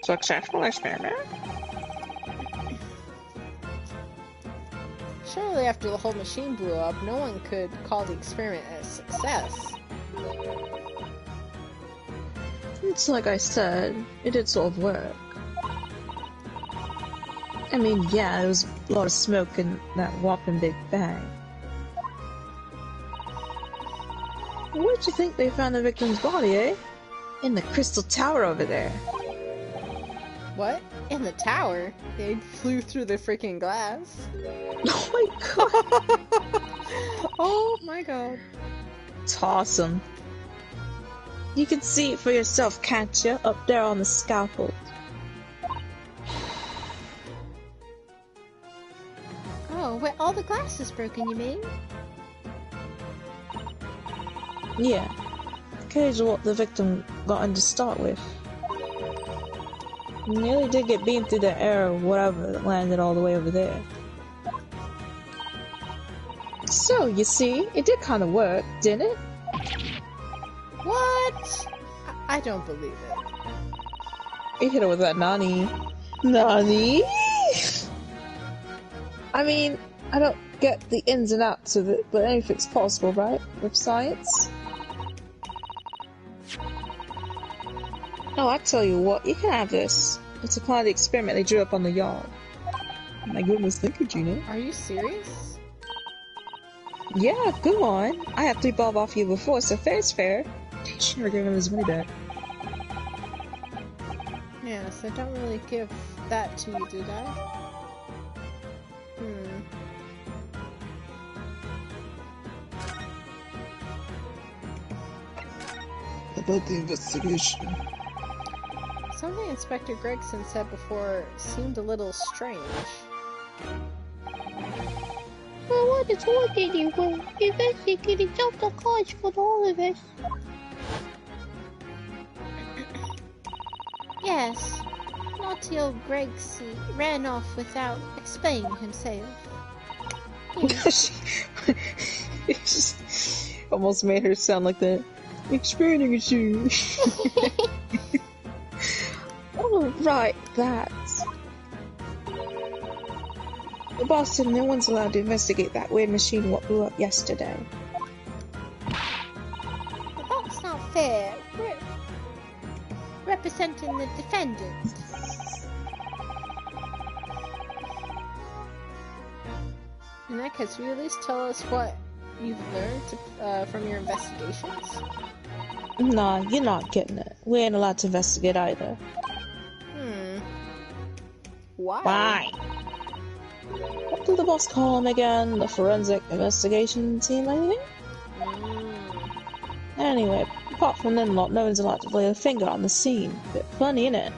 Successful experiment? Surely after the whole machine blew up, no one could call the experiment a success. It's like I said, it did sort of work. I mean, yeah, there was a lot of smoke and that whopping big bang. Where'd you think they found the victim's body, eh? In the crystal tower over there. What? In the tower? They flew through the freaking glass. Oh my god! Oh my god. It's awesome. You can see it for yourself, can't you? Up there on the scaffold. Oh, where all the glass is broken, you mean? Yeah. Cage what the victim got in to start with. He nearly did get beamed through the air or whatever that landed all the way over there. So, you see, it did kind of work, didn't it? What? I don't believe it. You hit her with that nani. Nani? I mean, I don't get the ins and outs of it, but anything's possible, right? With science? Oh, I tell you what, you can have this. It's a part of the experiment they drew up on the yard. My goodness, thank you, Gina. Are you serious? Yeah, go on. I had 3 bob off you before, so fair's fair. She never gave him his money back. Yes, I don't really give that to you, did I? About the investigation. Something Inspector Gregson said before seemed a little strange. Well, what is wrong anyway? Investigating jumped the cards for all of us. Yes, naughty old Gregsy ran off without explaining himself. She almost made her sound like that. Explaining it to you. Oh, right, that. The boss said no one's allowed to investigate that weird machine what blew up yesterday. But that's not fair. We're representing the defendant. In that case, will you at least tell us what you've learned from your investigations? Nah, you're not getting it. We ain't allowed to investigate either. Why? Why? What did the boss call him again? The forensic investigation team, I think? Anyway, apart from them lot, no one's allowed to lay a finger on the scene. Bit funny, innit?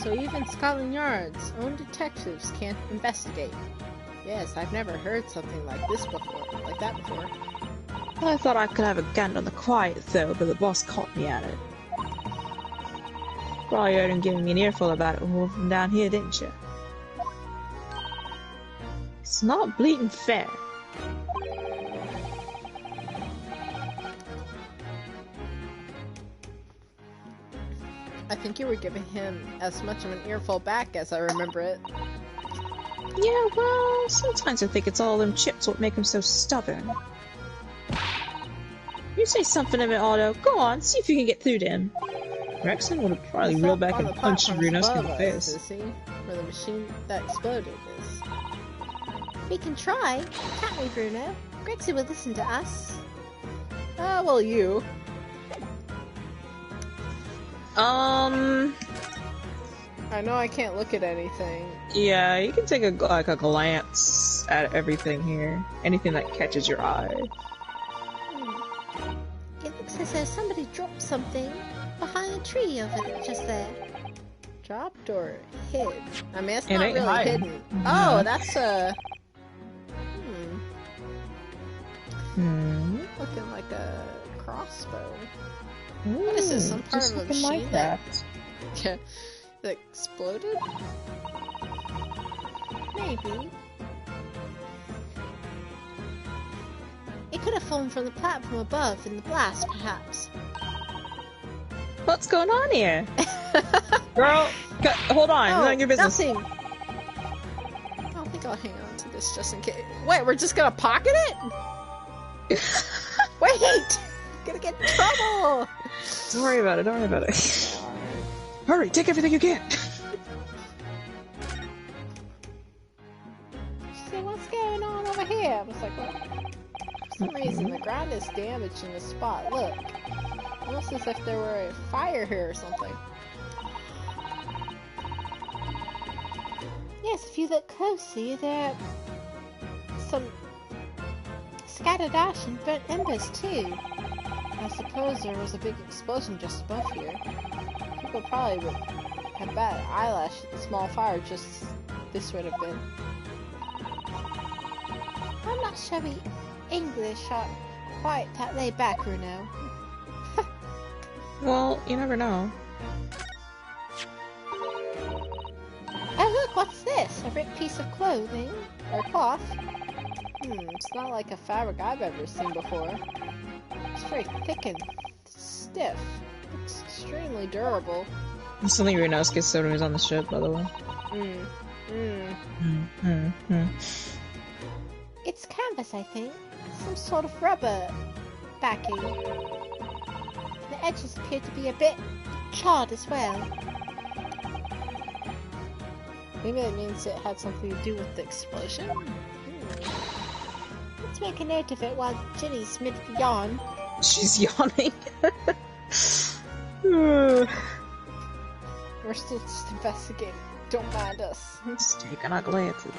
So even Scotland Yard's own detectives can't investigate. Yes, I've never heard something like that before. I thought I could have a gander on the quiet, though, but the boss caught me at it. Probably heard him giving me an earful about it from down here, didn't you? It's not bleeding fair. I think you were giving him as much of an earful back as I remember it. Yeah, well, sometimes I think it's all them chips what make him so stubborn. You say something of it, Otto. Go on, see if you can get through to him. Rexon would have probably reeled back and punched Brunoski in the face. Where the machine that exploded is. We can try, can't we, Bruno? Grexy will listen to us. Well, you. I know I can't look at anything. Yeah, you can take a glance at everything here. Anything that catches your eye. It looks as though somebody dropped something behind the tree over just there. Dropped or hid? I mean, it's It not ain't really hiding. hidden. Oh, that's a... Looking like a crossbow. What is this, some part just of a looking machine like that? Yeah, that exploded? Maybe. It could have fallen from the platform above in the blast, perhaps. What's going on here? Girl, hold on, Oh, none of your business. Nothing. I don't think I'll hang on to this just in case. Wait, we're just gonna pocket it? Wait! Gonna get in trouble! Don't worry about it, don't worry about it. Hurry, take everything you can! She said, what's going on over here? I was like, what? For some reason, the ground is damaged in the spot. Look. Almost as if there were a fire here or something. Yes, if you look closely, there are some scattered ash and burnt embers, too. I suppose there was a big explosion just above here. People probably would have bad eyelash at the small fire just this would have been. I'm not sure we English are quite that laid back, Bruno. Well, you never know. Oh look, what's this? A ripped piece of clothing? Or cloth? It's not like a fabric I've ever seen before. It's very thick and stiff. Looks extremely durable. Something Runosuke said when he was on the ship, by the way. It's canvas, I think. Some sort of rubber backing. The edges appear to be a bit charred as well. Maybe that means it had something to do with the explosion? Let's make a note of it while Ginny's mid yawn. She's yawning. We're still just investigating. Don't mind us. Just taking a glance at it.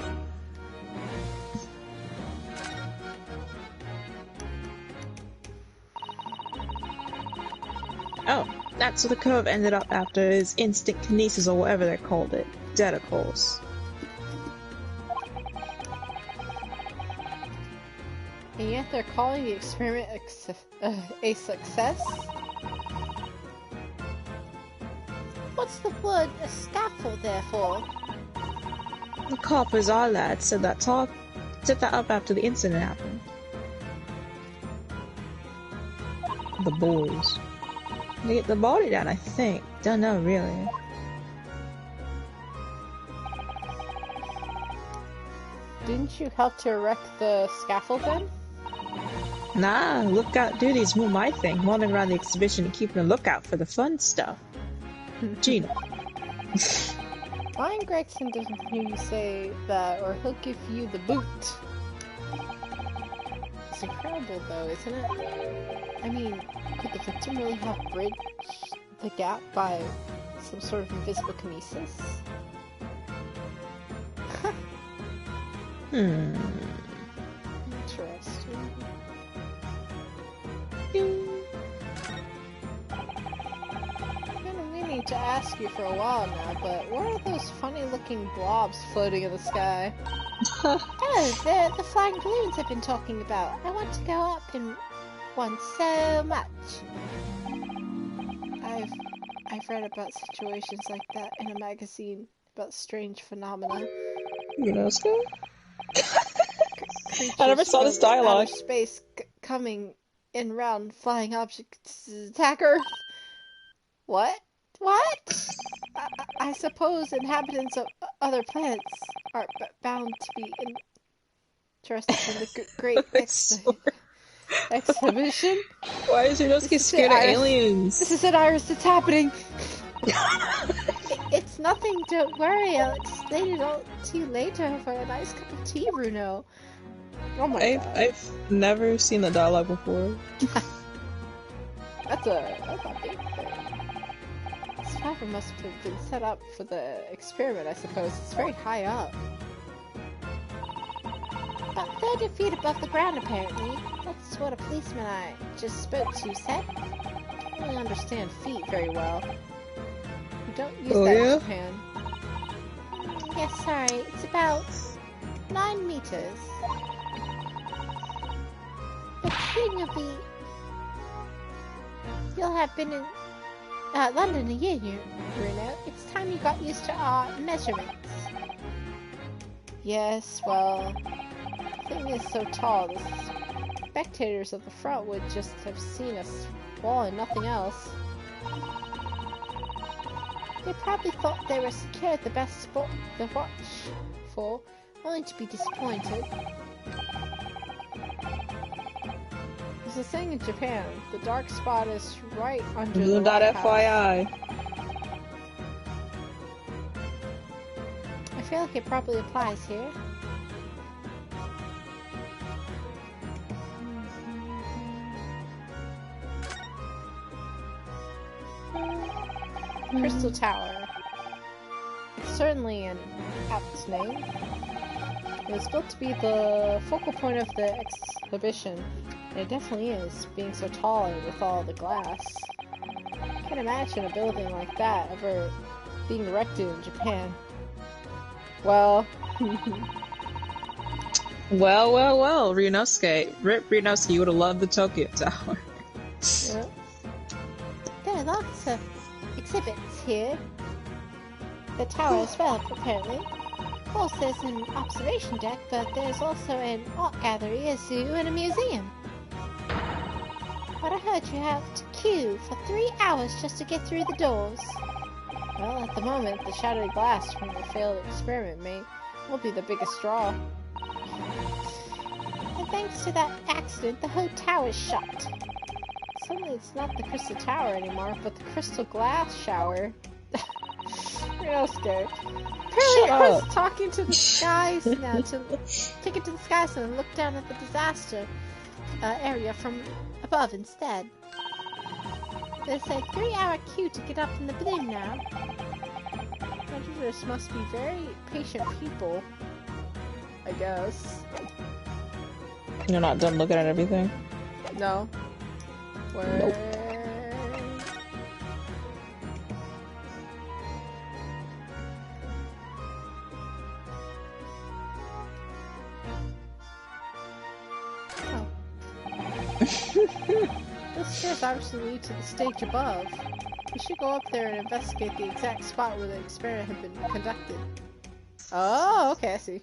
Oh, that's where the cove ended up after his instant kinesis or whatever they called it. Dead, of course. And yet they're calling the experiment a success? What's the word a scaffold there for? The coppers, our lad, set that up after the incident happened. The boys. They get the body down, I think. Don't know, really. Didn't you help to erect the scaffold then? Nah, lookout duty's more my thing. Wandering around the exhibition and keeping a lookout for the fun stuff. Gina. Ryan Gregson doesn't hear you say that, or he'll give you the boot. It's incredible, though, isn't it? I mean, could the victim really have bridged the gap by some sort of invisible kinesis? Interesting. Been meaning to ask you for a while now, but what are those funny-looking blobs floating in the sky? Oh, they're the flying balloons I've been talking about. I want to go up in one so much. I've read about situations like that in a magazine about strange phenomena. Yunosuke? Creatures I never saw this from dialogue. outer space coming in round flying objects to attack Earth. What? What? I suppose inhabitants of other planets are bound to be interested in the great exhibition. Why is Yunosuke scared of aliens? This is it, Iris. It's happening. It's nothing. Don't worry. I'll explain it all to you later over a nice cup of tea, Bruno. Oh my god. I've never seen the dialogue before. That's a big thing. This tower must have been set up for the experiment, I suppose. It's very high up. About 30 feet above the ground, apparently. That's what a policeman I just spoke to said. I don't really understand feet very well. We don't use Oh, that yeah? in Japan. Yes, sorry. It's about 9 meters. But soon you'll have been in London a year, Bruno. It's time you got used to our measurements. Yes, well, the thing is so tall, the spectators at the front would just have seen us fall and nothing else. They probably thought they were secured the best spot to watch for, only to be disappointed. There's a saying in Japan, the dark spot is right under the lighthouse. FYI. I feel like it probably applies here. Crystal Tower. It's certainly an apt name. It was built to be the focal point of the exhibition, and it definitely is, being so tall and with all the glass. I can't imagine a building like that ever being erected in Japan. Well... well, Ryunosuke. Rip Ryunosuke, you would have loved the Tokyo Tower. Yeah. There are lots of exhibits here. The tower as well, apparently. Of course, there's an observation deck, but there's also an art gallery, a zoo, and a museum. But I heard you have to queue for 3 hours just to get through the doors. Well, at the moment, the shattered glass from the failed experiment will be the biggest draw. And thanks to that accident, the whole tower's shut. Suddenly it's not the Crystal Tower anymore, but the Crystal Glass Shower. Ryunosuke. Apparently I was talking to the skies now, to take it to the skies and look down at the disaster area from above instead. There's a 3-hour queue to get up in the balloon now. Predators must be very patient people, I guess. You're not done looking at everything? No. Where? Nope. Those stairs obviously lead to the stage above. We should go up there and investigate the exact spot where the experiment had been conducted. Oh, okay, I see.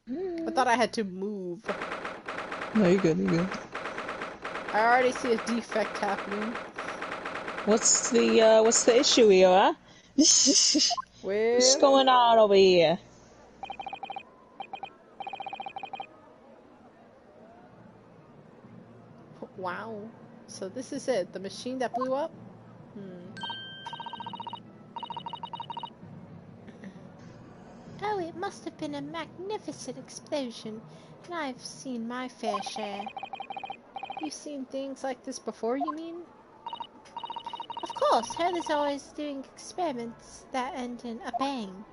I thought I had to move. No, you're good, you're good. I already see a defect happening. What's the issue here, huh? Where? What's going on over here? Wow. So this is it, the machine that blew up? Oh, it must have been a magnificent explosion, and I've seen my fair share. You've seen things like this before, you mean? Of course, Hurley's always doing experiments that end in a bang.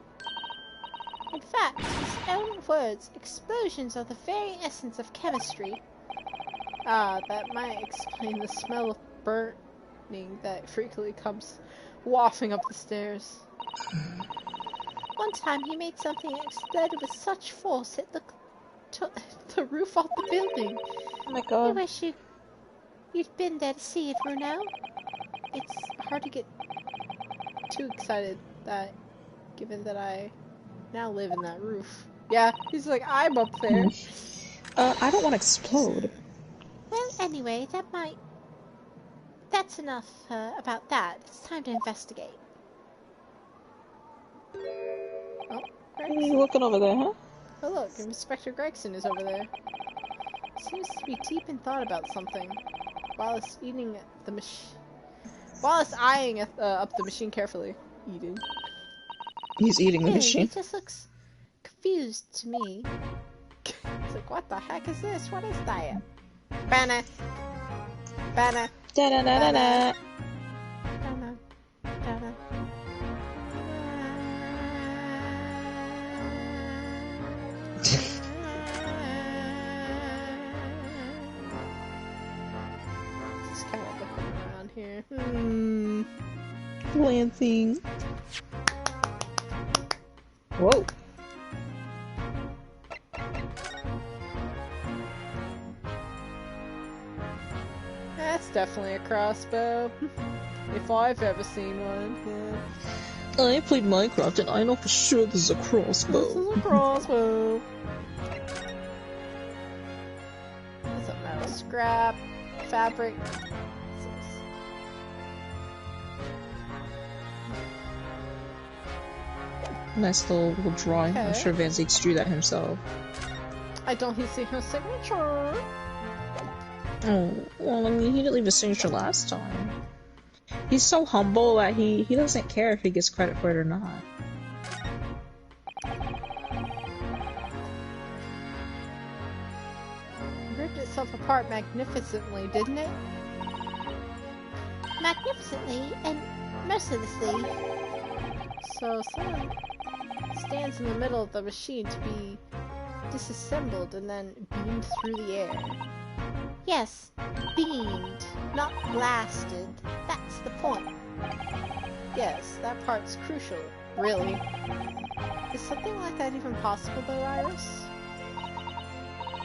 In fact, his own words, explosions are the very essence of chemistry. Ah, that might explain the smell of burning that frequently comes wafting up the stairs. One time he made something that exploded with such force it The roof off the building. Oh my I god. wish you'd been there to see it, Bruno. It's hard to get too excited that, given that I now live in that roof. Yeah, he's like, I'm up there. I don't want to explode. Well, anyway, that's enough about that. It's time to investigate. Oh, You looking over there, huh? oh look, Inspector Gregson is over there. Seems to be deep in thought about something. Wallace eating the machine. Wallace eyeing up the machine carefully. Eating. He's eating the Really, machine. he just looks confused to me. It's like, what the heck is this? What is that? Banner. Banner. Da da da da da. Donna, Donna. Just kind of looking around here. Glancing. Whoa. That's definitely a crossbow. If I've ever seen one. Yeah. I played Minecraft and I know for sure this is a This crossbow. is a crossbow. What's up now? Scrap, fabric. What's this? Nice little drawing. I'm Okay. sure Van Zeeks drew that himself. I don't see her signature. Oh, well, I mean, he didn't leave a signature last time. He's so humble that he doesn't care if he gets credit for it or not. Ripped itself apart magnificently, didn't it? Magnificently and mercilessly. So someone stands in the middle of the machine to be disassembled and then beamed through the air. Yes, beamed, not blasted. That's the point. Yes, that part's crucial. Really. Is something like that even possible though, Iris?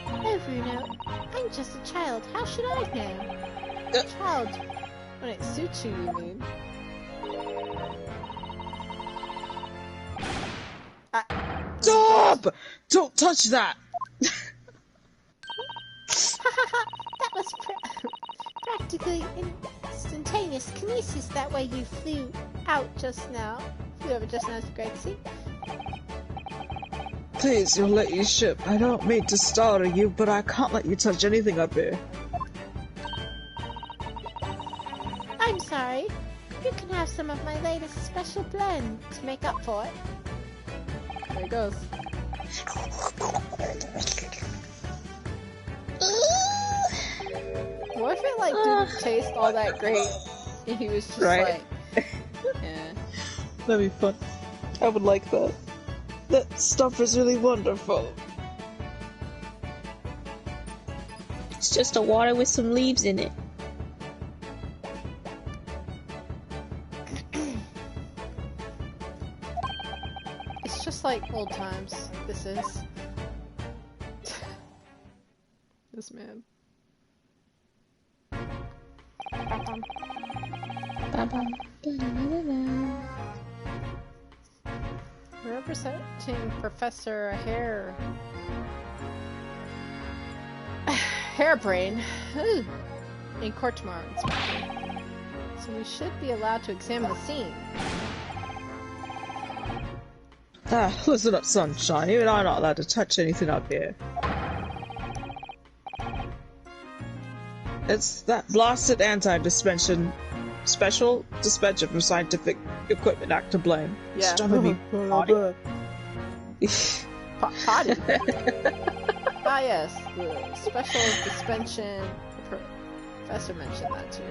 Oh, Bruno, I'm just a child. How should I know? Child, when it suits you, you mean? Stop! Don't touch that! That was practically instantaneous kinesis that way you flew out just now. Flew over just now to Gregsy. Please, you'll let you ship. I don't mean to startle you, but I can't let you touch anything up here. I'm sorry. You can have some of my latest special blend to make up for it. There it goes. What if it like didn't taste all that great and he was just Right. like, yeah. That'd be fun. I would like that. That stuff is really wonderful. It's just a water with some leaves in it. It's just like old times. This is. This man. Representing Professor Hairbrain Ooh. In court tomorrow, Inspector. So we should be allowed to examine the scene. Ah, listen up, Sunshine. Even I'm not allowed to touch anything up here. It's that blasted anti-suspension special suspension from Scientific Equipment Act to blame. Yeah. Stop me, body. Potty. Ah yes, the special suspension. The professor mentioned that too.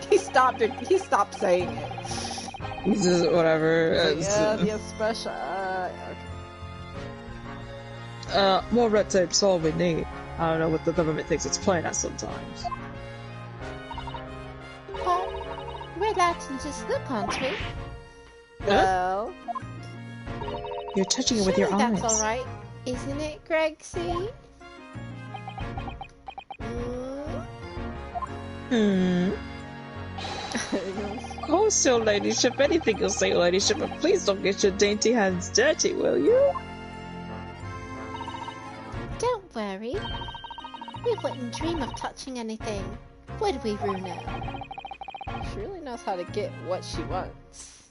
He stopped it. He stopped saying it. He's just whatever. He's like, yeah, the special. Okay. More red tape's all we need. I don't know what the government thinks it's playing at sometimes. We're allowed to just look, aren't we? Well, You're touching it with your Surely eyes. that's alright, isn't it, Gregsy? Oh, still, ladyship. Anything you'll say, ladyship, but please don't get your dainty hands dirty, will you? Don't worry. We wouldn't dream of touching anything, would we, Runo? she really knows how to get what she wants.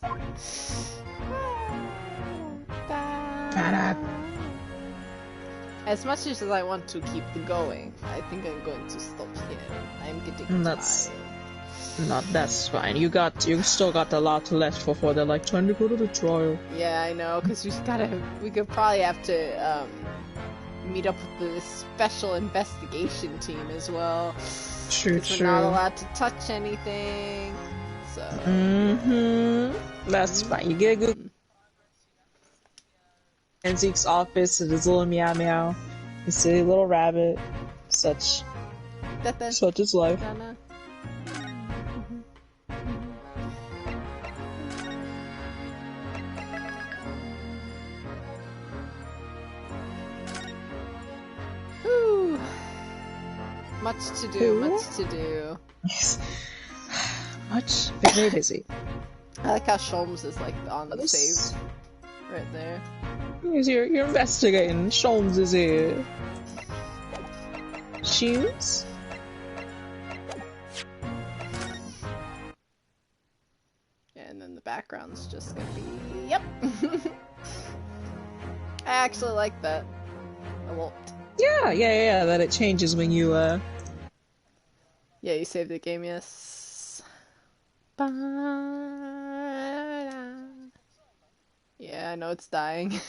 As much as I want to keep going, I think I'm going to stop here. I'm getting tired. That's fine. You still got a lot left before they're like trying to go to the trial. Yeah, I know, because we could probably have to meet up with the special investigation team as well. True. We're not allowed to touch anything, so. That's fine. You get a good. In Zeke's office and his little meow meow, his silly little rabbit, such is life. Whew. Much to do. Yes. Much, but very busy. I like how Sholmes is like on the save right there. You're investigating. Sholmes is here. Shoes? And then the background's just gonna be, yep. I actually like that. I won't. Yeah, that it changes when you, Yeah, you saved the game, yes. Yeah, I know it's dying.